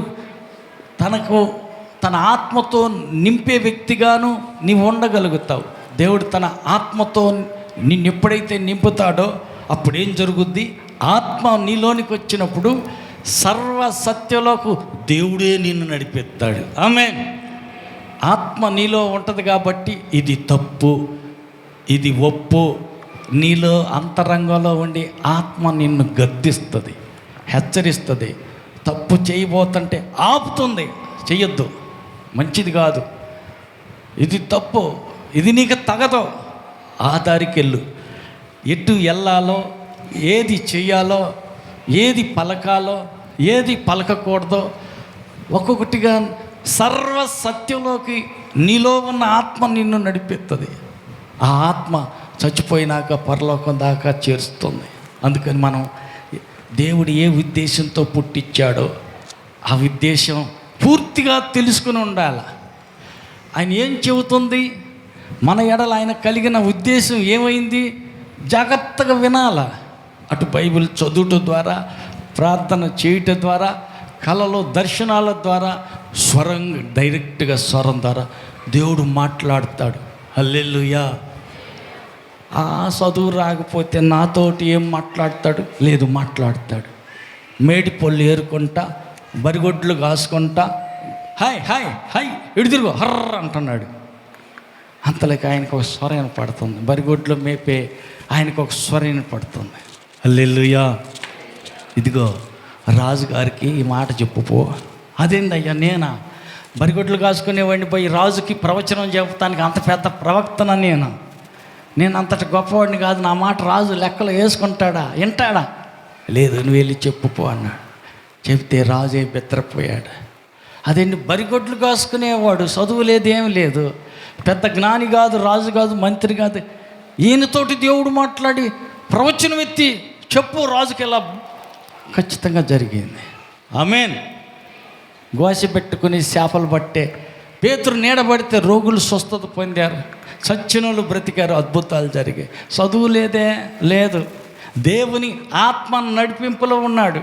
తన ఆత్మతో నింపే వ్యక్తిగాను నీవు ఉండగలుగుతావు. దేవుడు తన ఆత్మతో నిన్ను ఎప్పుడైతే నింపుతాడో అప్పుడేం జరుగుద్ది, ఆత్మ నీలోనికి వచ్చినప్పుడు సర్వ సత్యలోకి దేవుడే నిన్ను నడిపిస్తాడు. ఆమేన్. ఆత్మ నీలో ఉంటుంది కాబట్టి ఇది తప్పు, ఇది ఒప్పు, నీలో అంతరంగంలో ఉండి ఆత్మ నిన్ను గద్దిస్తుంది, హెచ్చరిస్తుంది. తప్పు చేయబోతుంటే ఆపుతుంది, చెయ్యొద్దు, మంచిది కాదు, ఇది తప్పు, ఇది నీకు తగదు, ఆ దారికి వెళ్ళు. ఎటు వెళ్ళాలో, ఏది చెయ్యాలో, ఏది పలకాలో, ఏది పలకకూడదో ఒక్కొక్కటిగా సర్వ సత్యంలోకి నీలో ఉన్న ఆత్మ నిన్ను నడిపిస్తుంది. ఆ ఆత్మ చచ్చిపోయినాక పరలోకం దాకా చేరుస్తుంది. అందుకని మనం దేవుడు ఏ ఉద్దేశంతో పుట్టించాడో ఆ ఉద్దేశం పూర్తిగా తెలుసుకుని ఉండాలి. ఆయన ఏం చెబుతుంది, మన ఎడల ఆయన కలిగిన ఉద్దేశం ఏమైంది జాగ్రత్తగా వినాలా. అటు బైబిల్ చదువుట ద్వారా, ప్రార్థన చేయటం ద్వారా, కళలో దర్శనాల ద్వారా, డైరెక్ట్గా స్వరం ద్వారా దేవుడు మాట్లాడతాడు. హల్లెలూయా. ఆ చదువు రాకపోతే నాతోటి ఏం మాట్లాడతాడు? లేదు, మాట్లాడతాడు. మేడి పళ్ళు ఏరుకుంటా, బరిగొడ్లు కాసుకుంటా, హాయ్ హాయ్ హాయ్ ఇటు తిరుగు హర్ర అంటున్నాడు. అంతలోకి ఆయనకు ఒక స్వరం పడుతుంది. బరిగొడ్లు మేపే ఆయనకు ఒక స్వరం పడుతుంది. హల్లెలూయా. ఇదిగో రాజుగారికి ఈ మాట చెప్పుపో. అదేందయ్యా, నేనా బరిగొడ్లు కాసుకునేవాడిని పోయి రాజుకి ప్రవచనం చెబుతానికి అంత పెద్ద ప్రవక్తన నేను అంతటి గొప్పవాడిని కాదు, నా మాట రాజు లెక్కలు వేసుకుంటాడా, వింటాడా? లేదు, నువ్వు వెళ్ళి చెప్పుపో అన్నాడు. చెప్తే రాజే బెత్తరపోయాడు. అదేంటి, బరిగొడ్లు కాసుకునేవాడు, చదువు లేదు, ఏమి లేదు, పెద్ద జ్ఞాని కాదు, రాజు కాదు, మంత్రి కాదు, ఈయనతోటి దేవుడు మాట్లాడి ప్రవచనం ఎత్తి చెప్పు రాజుకి ఎలా. ఖచ్చితంగా జరిగింది. ఆమేన్. గోసి పెట్టుకుని చేపలు పట్టే పేతురు నీడబడితే రోగులు స్వస్థత పొందారు, సచ్చినోళ్ళు బ్రతికారు, అద్భుతాలు జరిగాయి. చదువు లేదే, లేదు, దేవుని ఆత్మ నడిపింపులో ఉన్నాడు.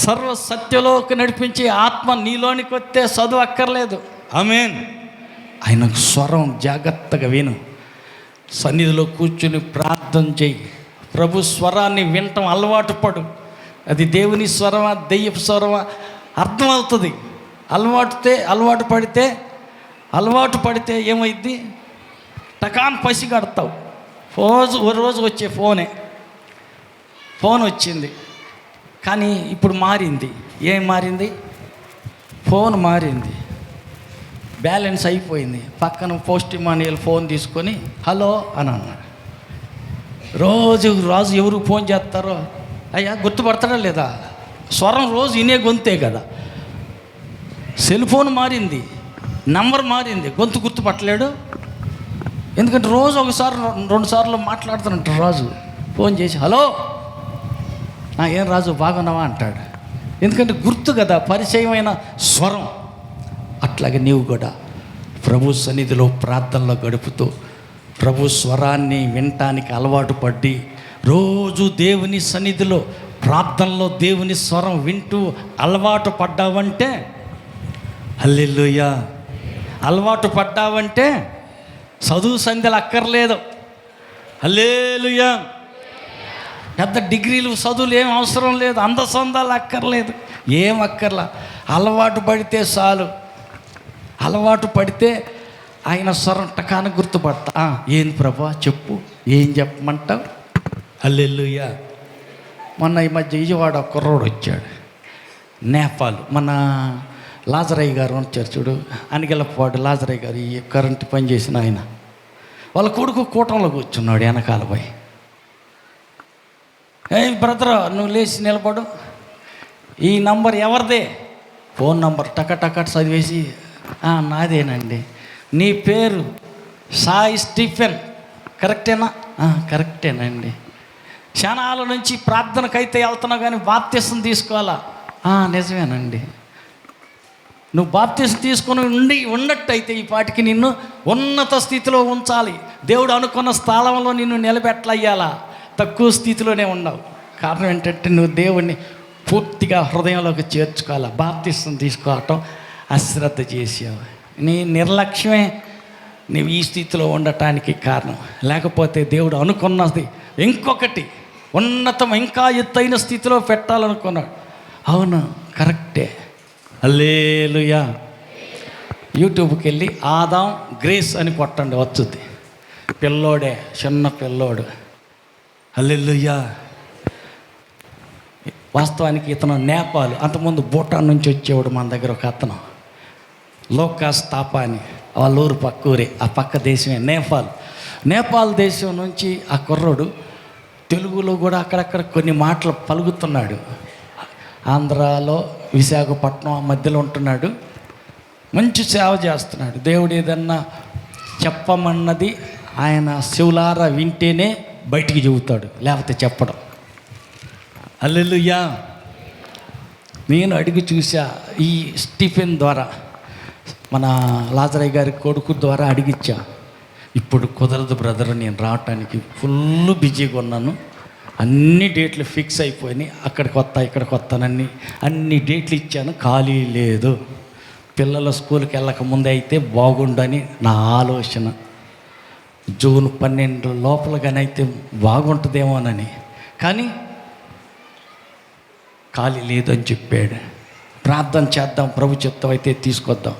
సర్వ సత్యలోకి నడిపించి ఆత్మ నీలోనికి వస్తే చదువు అక్కర్లేదు. ఆమేన్. ఆయన స్వరం జాగ్రత్తగా విను, సన్నిధిలో కూర్చుని ప్రార్థన చెయ్యి. ప్రభు స్వరాన్ని వినటం అలవాటు పడు. అది దేవుని స్వరమా దెయ్యపు స్వరమా అర్థమవుతుంది. అలవాటు పడితే ఏమైద్ది, టకాన్ పసిగడతావు. రోజు వచ్చే ఫోన్ వచ్చింది, కానీ ఇప్పుడు మారింది. ఏం మారింది? ఫోన్ మారింది. బ్యాలెన్స్ అయిపోయింది. పక్కన పోస్ట్ మాన్యువల్ ఫోన్ తీసుకొని హలో అని అన్నాడు. రాజు ఎవరు ఫోన్ చేస్తారో అయ్యా గుర్తుపడతాడా లేదా? స్వరం రోజు వినే గొంతే కదా. సెల్ ఫోన్ మారింది, నంబర్ మారింది, గొంతు గుర్తుపట్టలేడు. ఎందుకంటే రోజు ఒకసారి 2 సార్లు మాట్లాడుతున్నట్టు రాజు ఫోన్ చేసి హలో ఏం రాజు బాగున్నావా అంటాడు. ఎందుకంటే గుర్తు కదా, పరిచయమైన స్వరం. అట్లాగే నీవు కూడా ప్రభు సన్నిధిలో ప్రార్థనలో గడుపుతూ ప్రభు స్వరాన్ని వినటానికి అలవాటు పడి రోజు దేవుని సన్నిధిలో ప్రార్థనలో దేవుని స్వరం వింటూ అలవాటు పడ్డావంటే హల్లెలూయా. అలవాటు పడ్డావంటే చదువు సంధ్యలు అక్కర్లేదు. హల్లెలూయా. పెద్ద డిగ్రీలు చదువులు ఏం అవసరం లేదు, అందసందాలు అక్కర్లేదు, ఏం అక్కర్లా. అలవాటు పడితే చాలు. అలవాటు పడితే ఆయన స్వరం టకాన గుర్తుపడతా. ఏంది ప్రభా చెప్పు, ఏం చెప్పమంటావు? హల్లెలూయా. మొన్న ఈ మధ్య విజయవాడ కుర్రోడు వచ్చాడు, నేపాల్. మన లాజరయ్య గారు వచ్చారు చూడు, అనిగెలపాడు లాజరయ్య గారు, ఈ కరెంటు పని చేసిన ఆయన. వాళ్ళ కొడుకు కూటంలో కూర్చున్నాడు వెనకాల పోయి. బ్రదర్ నువ్వు లేచి నిలబడు, ఈ నంబర్ ఎవరిదే? ఫోన్ నంబర్ టక చదివేసి నాదేనండి. నీ పేరు సాయి స్టీఫెన్ కరెక్టేనా? కరెక్టేనండి. క్షణాల నుంచి ప్రార్థనకైతే వెళ్తున్నావు కానీ బాప్తిసం తీసుకోవాలా? నిజమేనండి. నువ్వు బాప్తిసం తీసుకొని ఉన్నట్టయితే ఈ పాటికి నిన్ను ఉన్నత స్థితిలో ఉంచాలి. దేవుడు అనుకున్న స్థలంలో నిన్ను నిలబెట్టలయ్యాలా. తక్కువ స్థితిలోనే ఉన్నావు. కారణం ఏంటంటే నువ్వు దేవుణ్ణి పూర్తిగా హృదయంలోకి చేర్చుకోవాలి. బాప్తిసం తీసుకోవటం అశ్రద్ధ చేసావు. నీ నిర్లక్ష్యమే నువ్వు ఈ స్థితిలో ఉండటానికి కారణం. లేకపోతే దేవుడు అనుకున్నది ఇంకొకటి ఉన్నతం, ఇంకా ఎత్తైన స్థితిలో పెట్టాలనుకున్నాడు. అవును, కరెక్టే. హల్లెలూయా. యూట్యూబ్కి వెళ్ళి ఆదాం గ్రేస్ అని కొట్టండి, వచ్చుద్ది. పిల్లోడే, చిన్న పిల్లోడు. హల్లెలూయా. వాస్తవానికి ఇతను నేపాల్, అంతకుముందు భూటాన్ నుంచి వచ్చేవాడు మన దగ్గర ఒక అతను, లోకాస్ తాపా అని. వాళ్ళ ఊరు పక్క ఊరే, ఆ పక్క దేశమే నేపాల్ దేశం నుంచి ఆ కుర్రోడు తెలుగులో కూడా అక్కడక్కడ కొన్ని మాటలు పలుకుతున్నాడు. ఆంధ్రాలో విశాఖపట్నం మధ్యలో ఉంటున్నాడు. మంచి సేవ చేస్తున్నాడు. దేవుడు ఏదన్నా చెప్పమన్నది ఆయన చెవులారా వింటేనే బయటికి చెబుతాడు, లేకపోతే చెప్పడం. హల్లెలూయా. నేను అడిగి చూసా, ఈ స్టీఫెన్ ద్వారా, మన లాజరయ్య గారి కొడుకు ద్వారా అడిగిచ్చా. ఇప్పుడు కుదరదు బ్రదర్, నేను రావటానికి ఫుల్ బిజీగా ఉన్నాను, అన్ని డేట్లు ఫిక్స్ అయిపోయినాయి, అక్కడికి వస్తా ఇక్కడికి వస్తానని అన్ని డేట్లు ఇచ్చాను, ఖాళీ లేదు. పిల్లల స్కూల్కి వెళ్ళక ముందే అయితే బాగుండని నా ఆలోచన. జూన్ 12 లోపలగానే అయితే బాగుంటుందేమోనని, కానీ ఖాళీ లేదని చెప్పాడు. ప్రార్థన చేద్దాం, ప్రభు చిత్తం అయితే తీసుకొద్దాం.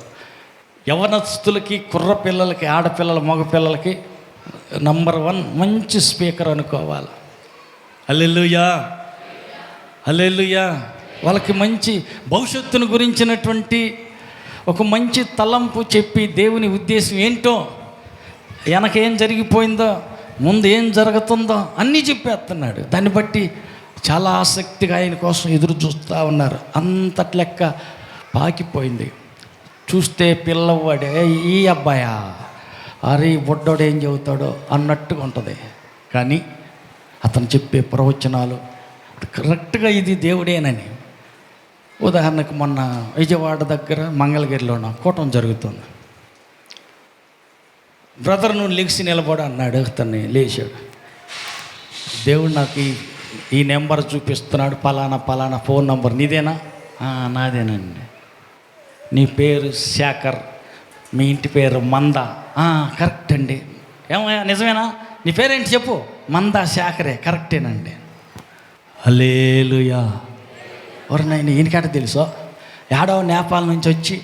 యవనస్తులకి, కుర్ర పిల్లలకి, ఆడపిల్లల మగపిల్లలకి నంబర్ 1 మంచి స్పీకర్ అనుకోవాలి. హల్లెలూయా. హల్లెలూయా. వాళ్ళకి మంచి భవిష్యత్తును గురించినటువంటి ఒక మంచి తలంపు చెప్పి దేవుని ఉద్దేశం ఏంటో, వెనకేం జరిగిపోయిందో, ముందు ఏం జరుగుతుందో అన్నీ చెప్పేస్తున్నాడు. దాన్ని బట్టి చాలా ఆసక్తిగా ఆయన కోసం ఎదురు చూస్తూ ఉన్నారు. అంతటి లెక్క పాకిపోయింది. చూస్తే పిల్లవాడే, ఈ అబ్బాయా, అరే బుడ్డోడు ఏం చెబుతాడో అన్నట్టుగా ఉంటుంది. కానీ అతను చెప్పే ప్రవచనాలు కరెక్ట్గా ఇది దేవుడేనని. ఉదాహరణకు మొన్న విజయవాడ దగ్గర మంగళగిరిలోన కూటం జరుగుతుంది. బ్రదర్ నువ్వు లెగిసి నిలబడు అన్నాడు. అతన్ని లేచాడు. దేవుడు నాకు ఈ నెంబర్ చూపిస్తున్నాడు, పలానా ఫోన్ నెంబర్ నీదేనా? నాదేనండి. నీ పేరు శేఖర్, మీ ఇంటి పేరు మంద? కరెక్ట్ అండి. ఏమయ్యా నిజమేనా? నీ పేరేంటి చెప్పు. మందా శాఖరే కరెక్టేనండి. హల్లెలూయా. ఎవరినైనా ఈయనకాట తెలుసో ఏడవ నేపాల్ నుంచి వచ్చి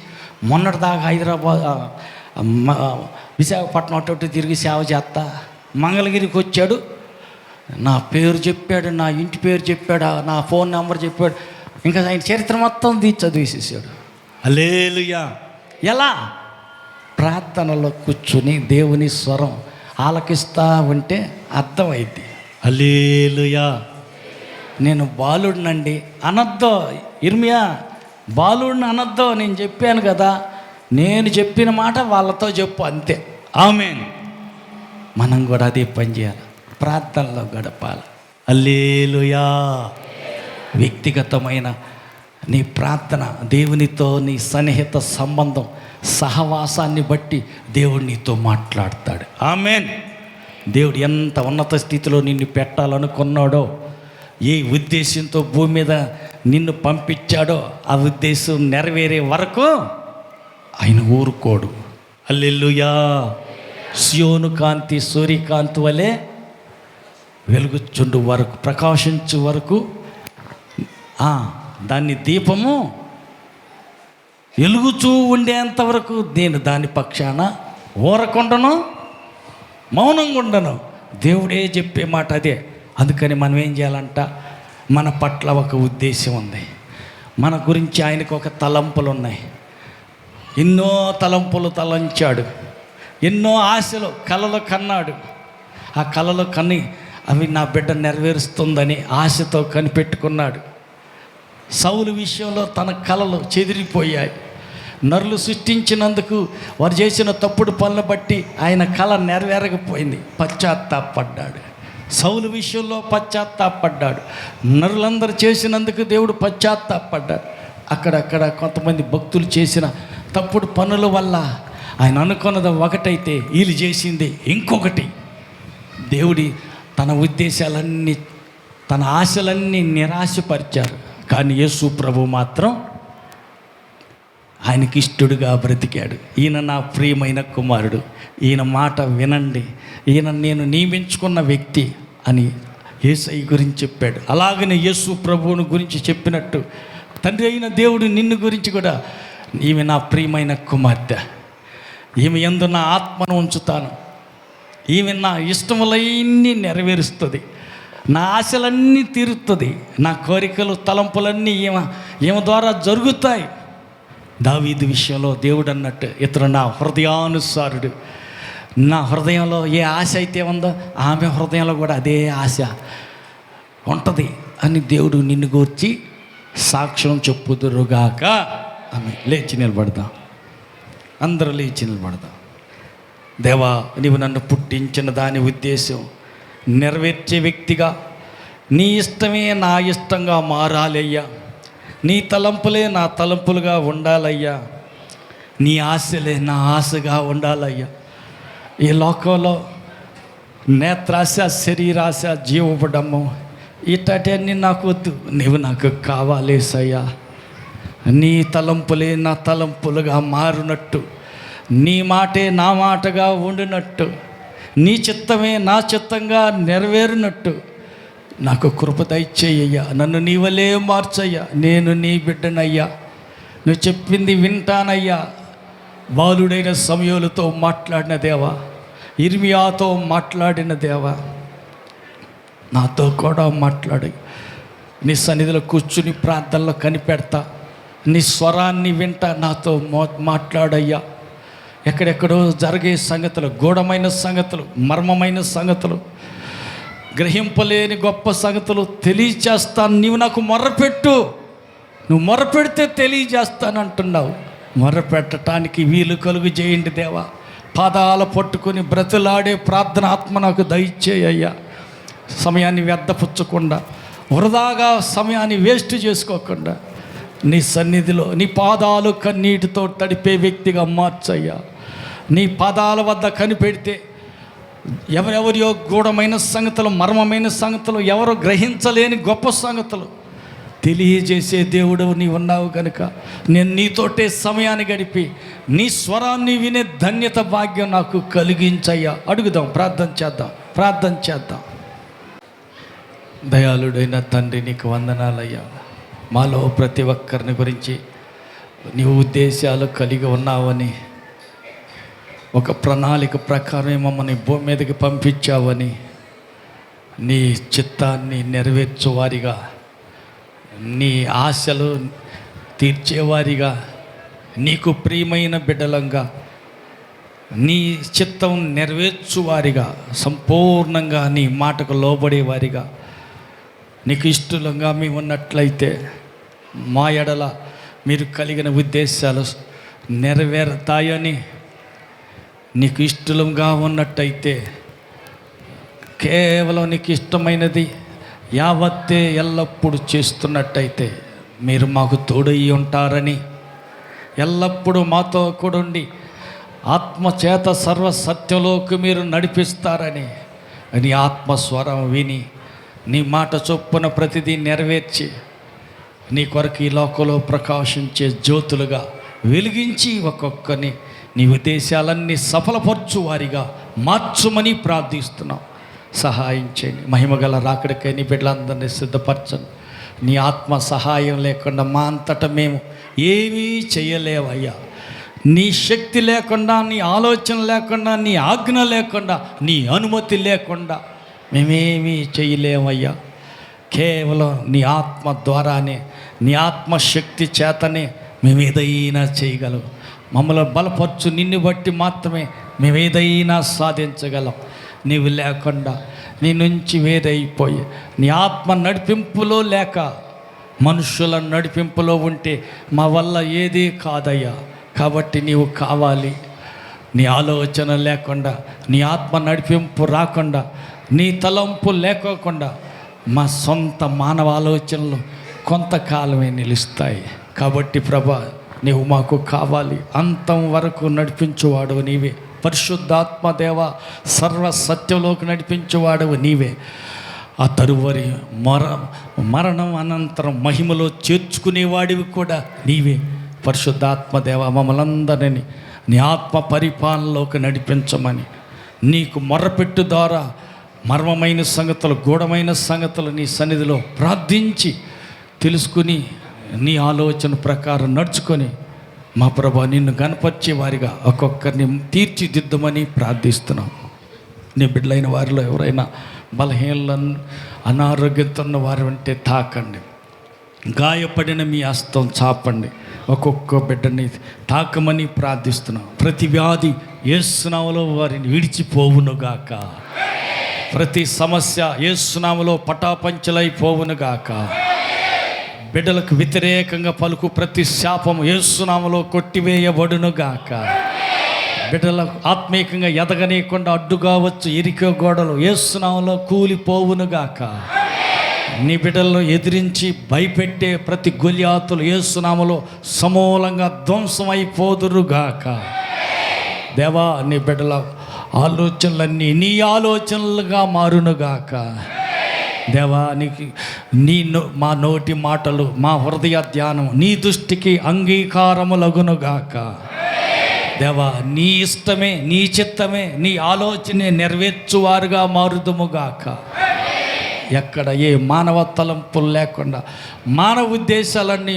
మొన్నటిదాకా హైదరాబాద్ విశాఖపట్నం అటు తిరిగి సేవ చేస్తా మంగళగిరికి వచ్చాడు. నా పేరు చెప్పాడు, నా ఇంటి పేరు చెప్పాడు, నా ఫోన్ నెంబర్ చెప్పాడు, ఇంకా ఆయన చరిత్ర మొత్తం చదివేసేసాడు. హల్లెలూయా. ఎలా? ప్రార్థనలో కూర్చుని దేవుని స్వరం ఆలకిస్తూ ఉంటే అర్థమైంది. హల్లెలూయా. నేను బాలుడినండి అనద్దో, ఇర్మియా బాలుడిని అనద్దో, నేను చెప్పాను కదా, నేను చెప్పిన మాట వాళ్ళతో చెప్పు, అంతే. ఆమేన్. మనం కూడా అదే పని చేయాలి, ప్రార్థనలో గడపాలి. హల్లెలూయా. వ్యక్తిగతమైన నీ ప్రార్థన, దేవునితో నీ సన్నిహిత సంబంధం, సహవాసాన్ని బట్టి దేవుడు నీతో మాట్లాడతాడు. ఆమేన్. దేవుడు ఎంత ఉన్నత స్థితిలో నిన్ను పెట్టాలనుకున్నాడో, ఏ ఉద్దేశంతో భూమి మీద నిన్ను పంపించాడో ఆ ఉద్దేశం నెరవేరే వరకు ఆయన ఊరుకోడు. హల్లెలూయా. సియోను కాంతి సూర్యకాంతి వలె వెలుగుచుండు వరకు, ప్రకాశించు వరకు, దాన్ని దీపము వెలుగుచూ ఉండేంత వరకు నేను దాని పక్షాన ఊరకుండను, మౌనంగా ఉండను. దేవుడే చెప్పే మాట అదే. అందుకని మనం ఏం చేయాలంట, మన పట్ల ఒక ఉద్దేశం ఉంది, మన గురించి ఆయనకు ఒక తలంపులు ఉన్నాయి. ఎన్నో తలంపులు తలంచాడు, ఎన్నో ఆశలు కలలు కన్నాడు. ఆ కలలు కని అవి నా బిడ్డ నెరవేరుస్తుందని ఆశతో కనిపెట్టుకున్నాడు. సౌలు విషయంలో తన కలలు చెదిరిపోయాయి. నరులు సృష్టించినందుకు వారు చేసిన తప్పుడు పనులు బట్టి ఆయన కళ నెరవేరకపోయింది. పశ్చాత్తాపడ్డాడు. సౌలు విషయంలో పశ్చాత్తాపడ్డాడు. నరులందరూ చేసినందుకు దేవుడు పశ్చాత్తాపడ్డాడు. అక్కడక్కడ కొంతమంది భక్తులు చేసిన తప్పుడు పనుల వల్ల ఆయన అనుకున్నది ఒకటైతే వీళ్ళు చేసింది ఇంకొకటి. దేవుడి తన ఉద్దేశాలన్నీ, తన ఆశలన్నీ నిరాశపరిచారు. కానీ యేసు ప్రభు మాత్రం ఆయనకి ఇష్టడుగా బ్రతికాడు. ఈయన నా ప్రియమైన కుమారుడు, ఈయన మాట వినండి, ఈయన నేను నియమించుకున్న వ్యక్తి అని యేసయ్య గురించి చెప్పాడు. అలాగనే యేసు ప్రభువుని గురించి చెప్పినట్టు తండ్రి అయిన దేవుడు నిన్ను గురించి కూడా, ఈమె నా ప్రియమైన కుమార్తె, ఈమె యందు నా ఆత్మను ఉంచుతాను, ఈమె నా ఇష్టములన్నీ నెరవేరుస్తుంది, నా ఆశలన్నీ తీరుతుంది, నా కోరికలు తలంపులన్నీ ఈమె ద్వారా జరుగుతాయి. దావీదు విషయంలో దేవుడు అన్నట్టు, ఇతడు నా హృదయానుసారుడు, నా హృదయంలో ఏ ఆశ అయితే ఉందో ఆమె హృదయంలో కూడా అదే ఆశ ఉంటుంది అని దేవుడు నిన్ను గూర్చి సాక్ష్యం చెప్పుదురుగాక. ఆమె లేచి నిలబడదాం, అందరూ లేచి నిలబడదాం. దేవా, నీవు నన్ను పుట్టించిన దాని ఉద్దేశం నెరవేర్చే వ్యక్తిగా, నీ ఇష్టమే నా ఇష్టంగా మారాలయ్యా, నీ తలంపులే నా తలంపులుగా ఉండాలయ్యా, నీ ఆశలే నా ఆశగా ఉండాలయ్యా. ఈ లోకంలో నేత్రాశ, శరీరాశ, జీవపడము ఇటన్నీ నాకు వద్దు, నీవు నాకు కావాలేసయ్యా. నీ తలంపులే నా తలంపులుగా మారునట్టు, నీ మాటే నా మాటగా ఉండినట్టు, నీ చిత్తమే నా చిత్తంగా నెరవేరినట్టు నాకు కృప దయచేయ్యా. నన్ను నీ వలే మార్చయ్యా. నేను నీ బిడ్డనయ్యా, నువ్వు చెప్పింది వింటానయ్యా. బాలుడైన సమూయేలుతో మాట్లాడిన దేవా, ఇర్మియాతో మాట్లాడిన దేవా, నాతో కూడా మాట్లాడి నీ సన్నిధిలో కూర్చుని ప్రార్థనలో కనిపెడతా, నీ స్వరాన్ని వింటా, నాతో మాట్లాడయ్యా. ఎక్కడెక్కడో జరిగే సంగతులు, గూఢమైన సంగతులు, మర్మమైన సంగతులు, గ్రహింపలేని గొప్ప సంగతులు తెలియచేస్తాను. నీవు నాకు మొర్రపెట్టు, నువ్వు మొర్రపెడితే తెలియజేస్తానంటున్నావు. మొర్రపెట్టడానికి వీలు కలుగు చేయండి దేవా. పాదాల పట్టుకొని బ్రతులాడే ప్రార్థన ఆత్మ నాకు దయచేయ్యా. సమయాన్ని వ్యర్థపుచ్చకుండా, వృధాగా సమయాన్ని వేస్ట్ చేసుకోకుండా నీ సన్నిధిలో నీ పాదాలు కన్నీటితో తడిపే వ్యక్తిగా మార్చయ్యా. నీ పాదాల వద్ద కనిపెడితే ఎవరెవరియో గూఢమైన సంగతులు, మర్మమైన సంగతులు, ఎవరు గ్రహించలేని గొప్ప సంగతులు తెలియజేసే దేవుడు నీ ఉన్నావు కనుక నేను నీతోటే సమయాన్ని గడిపి నీ స్వరాన్ని వినే ధన్యత భాగ్యం నాకు కలిగించయ్యా. అడుగుదాం, ప్రార్థన చేద్దాం. దయాళుడైన తండ్రి, నీకు వందనాలయ్యా. మాలో ప్రతి ఒక్కరిని గురించి నీ ఉద్దేశాలు కలిగి ఉన్నావని, ఒక ప్రణాళిక ప్రకారం మమ్మల్ని భూమి మీదకి పంపించావని, నీ చిత్తాన్ని నెరవేర్చువారిగా, నీ ఆశలు తీర్చేవారిగా, నీకు ప్రియమైన బిడ్డలంగా, నీ చిత్తం నెరవేర్చువారిగా, సంపూర్ణంగా నీ మాటకు లోబడేవారిగా, నీకు ఇష్టంగా మేము ఉన్నట్లయితే మా ఎడల మీరు కలిగిన ఉద్దేశాలు నెరవేరుతాయని, నీకు ఇష్టంగా ఉన్నట్టయితే కేవలం నీకు ఇష్టమైనది యావత్తే ఎల్లప్పుడూ చేస్తున్నట్టయితే మీరు మాకు తోడయి ఉంటారని, ఎల్లప్పుడూ మాతో కూడుండి ఆత్మచేత సర్వసత్యంలోకి మీరు నడిపిస్తారని, నీ ఆత్మస్వరం విని నీ మాట చొప్పున ప్రతిదీ నెరవేర్చి నీ కొరకు ఈ లోకంలో ప్రకాశించే జ్యోతులుగా వెలిగించి ఒక్కొక్కరిని నీ ఉద్దేశాలన్నీ సఫలపరచు వారిగా మార్చుమని ప్రార్థిస్తున్నాం. సహాయం చేయండి. మహిమగల రాకడికై నీ బిడ్డలందరినీ సిద్ధపరచండి. నీ ఆత్మ సహాయం లేకుండా మా అంతటా మేము ఏమీ చేయలేవయ్యా. నీ శక్తి లేకుండా, నీ ఆలోచన లేకుండా, నీ ఆజ్ఞ లేకుండా, నీ అనుమతి లేకుండా మేమేమీ చేయలేమయ్యా. కేవలం నీ ఆత్మ ద్వారానే, నీ ఆత్మశక్తి చేతనే మేము ఏదైనా చేయగలం. మమ్మల్ని బలపరచు. నిన్ను బట్టి మాత్రమే మేము ఏదైనా సాధించగలం. నీవు లేకుండా, నీ నుంచి వేరైపోయి, నీ ఆత్మ నడిపింపులో లేక మనుషుల నడిపింపులో ఉంటే మా వల్ల ఏదీ కాదయ్యా. కాబట్టి నీవు కావాలి. నీ ఆలోచన లేకుండా, నీ ఆత్మ నడిపింపు రాకుండా, నీ తలంపు లేకోకుండా మా సొంత మానవ ఆలోచనలు కొంతకాలమే నిలుస్తాయి. కాబట్టి ప్రభా, నీవు మాకు కావాలి. అంతం వరకు నడిపించువాడు నీవే. పరిశుద్ధాత్మదేవ, సర్వసత్యంలోకి నడిపించేవాడవు నీవే. ఆ తరువారి మరణం అనంతరం మహిమలో చేర్చుకునేవాడివి కూడా నీవే. పరిశుద్ధాత్మదేవ, మమ్మల్ందరినీ నీ ఆత్మ పరిపాలనలోకి నడిపించమని నీకు మొర్రపెట్టు ద్వారా మర్మమైన సంగతులు, గూఢమైన సంగతులు నీ సన్నిధిలో ప్రార్థించి తెలుసుకుని నీ ఆలోచన ప్రకారం నడుచుకొని మా ప్రభా నిన్ను గణపరిచే వారిగా ఒక్కొక్కరిని తీర్చిదిద్దమని ప్రార్థిస్తున్నాం. నీ బిడ్డలైన వారిలో ఎవరైనా బలహీనలను, అనారోగ్యంతో ఉన్న వారు ఉంటే తాకండి. గాయపడిన మీ హస్తం చాపండి. ఒక్కొక్క బిడ్డని తాకమని ప్రార్థిస్తున్నాం. ప్రతి వ్యాధి యేసు నామములో వారిని విడిచిపోవునుగాక. ప్రతి సమస్య యేసు నామములో పటాపంచలైపోవునుగాక. బిడ్డలకు వ్యతిరేకంగా పలుకు ప్రతి శాపము యేసు నామములో కొట్టివేయబడునుగాక. బిడ్డలకు ఆత్మీయంగా ఎదగనీయకుండా అడ్డుగా వచ్చు ఇరికే గోడలు యేసు నామములో కూలిపోవునుగాక. నీ బిడ్డలను ఎదిరించి భయపెట్టే ప్రతి గొల్యాతులు యేసు నామములో సమూలంగా ధ్వంసమైపోదురుగాక. దేవా, నీ బిడ్డల ఆలోచనలన్నీ నీ ఆలోచనలుగా మారునుగాక. దేవా, మా నోటి మాటలు, మా హృదయ ధ్యానం నీ దృష్టికి అంగీకారములగునుగాక. దేవా, నీ ఇష్టమే, నీ చిత్తమే, నీ ఆలోచనే నెరవేర్చువారుగా మారుదుముగాక. ఎక్కడ ఏ మానవ తలంపులు లేకుండా మానవ ఉద్దేశాలన్నీ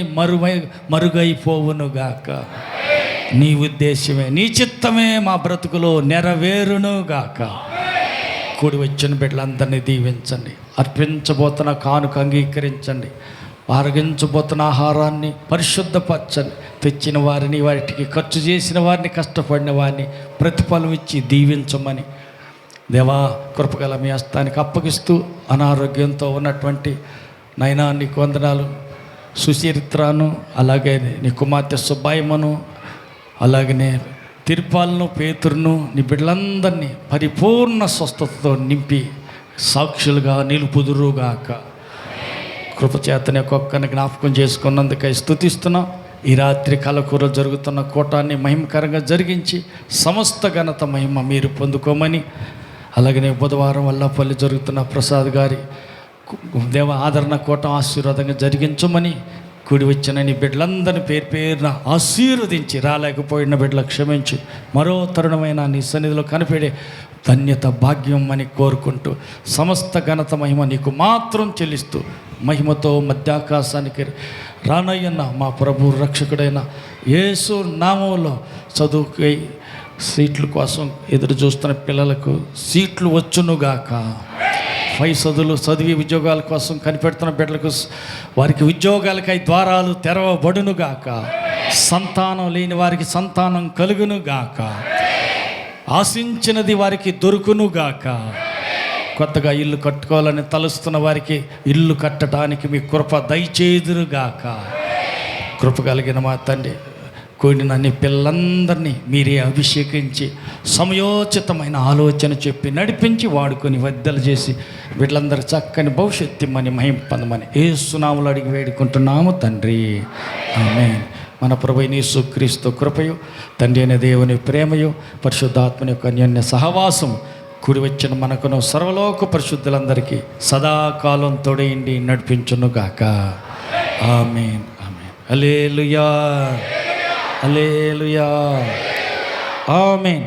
మరుగైపోవునుగాక. నీ ఉద్దేశమే, నీ చిత్తమే మా బ్రతుకులో నెరవేరునుగాక. కూడి వచ్చిన బిడ్డలందరినీ దీవించండి. అర్పించబోతున్న కానుక అంగీకరించండి. ఆరగించబోతున్న ఆహారాన్ని పరిశుద్ధపరచండి. తెచ్చిన వారిని, వాటికి ఖర్చు చేసిన వారిని, కష్టపడిన వారిని ప్రతిఫలం ఇచ్చి దీవించమని దేవా కృపగల మీ హస్తానికి అప్పగిస్తూ, అనారోగ్యంతో ఉన్నటువంటి నైనా నీకు వందనాలు. సుచరిత్రను, అలాగే నీ కుమార్తె సుబ్బాయమ్మను, అలాగనే తిరుపాలను, పేతురును, నీ బిడ్డలందరినీ పరిపూర్ణ స్వస్థతతో నింపి సాక్షులుగా నిలుపుదురుగాక. కృపచేతని ఒక్కొక్కరిని జ్ఞాపకం చేసుకున్నందుకై స్తుతిస్తున్నాం. ఈ రాత్రి కలకూర జరుగుతున్న కూటాన్ని మహిమకరంగా జరిగించి సమస్త ఘనత మహిమ మీరు పొందుకోమని, అలాగనే బుధవారం వల్లపల్లి జరుగుతున్న ప్రసాద్ గారి దేవ ఆదరణ కూటం ఆశీర్వాదంగా జరిగించమని, కూడి వచ్చిన నీ బిడ్డలందరినీ పేరు పేరున ఆశీర్వదించి, రాలేకపోయిన బిడ్డలకు క్షమించి, మరో తరుణమైన నీ సన్నిధిలో కనిపెడే ధన్యత భాగ్యం అని కోరుకుంటూ సమస్త ఘనత మహిమ నీకు మాత్రం చెల్లిస్తూ మహిమతో మధ్యాకాశానికి రానయ్యన్న మా ప్రభు రక్షకుడైన యేసు నామంలో చదువుకి సీట్ల కోసం ఎదురు చూస్తున్న పిల్లలకు సీట్లు వచ్చునుగాక, పై చదివి ఉద్యోగాల కోసం కనిపెడుతున్న బిడ్డలకు వారికి ఉద్యోగాలకై ద్వారాలు తెరవబడునుగాక, సంతానం లేని వారికి సంతానం కలుగునుగాక, ఆశించినది వారికి దొరుకునుగాక, కొత్తగా ఇల్లు కట్టుకోవాలని తలుస్తున్న వారికి ఇల్లు కట్టడానికి మీ కృప దయచేదురుగాక. కృప కలిగిన మా తండ్రి, కూడిన నీ పిల్లలందరినీ మీరే అభిషేకించి సమయోచితమైన ఆలోచన చెప్పి నడిపించి వాడుకొని వద్దలు చేసి వీళ్ళందరూ చక్కని భవిష్యత్తు ఇమ్మని మహిమ పొందమని యేసు నామములో అడిగి వేడుకుంటున్నాము తండ్రి, ఆమేన్. మన ప్రభువైన యేసుక్రీస్తు కృపయు, తండ్రి అయిన దేవుని ప్రేమయు, పరిశుద్ధాత్మని యొక్క అన్యోన్య సహవాసం కూడి వచ్చిన మనకును సర్వలోక పరిశుద్ధులందరికీ సదాకాలం తోడైండి నడిపించునుగాక. ఆమేన్, ఆమేన్. హల్లెలూయా, హల్లెలూయా, ఆమేన్.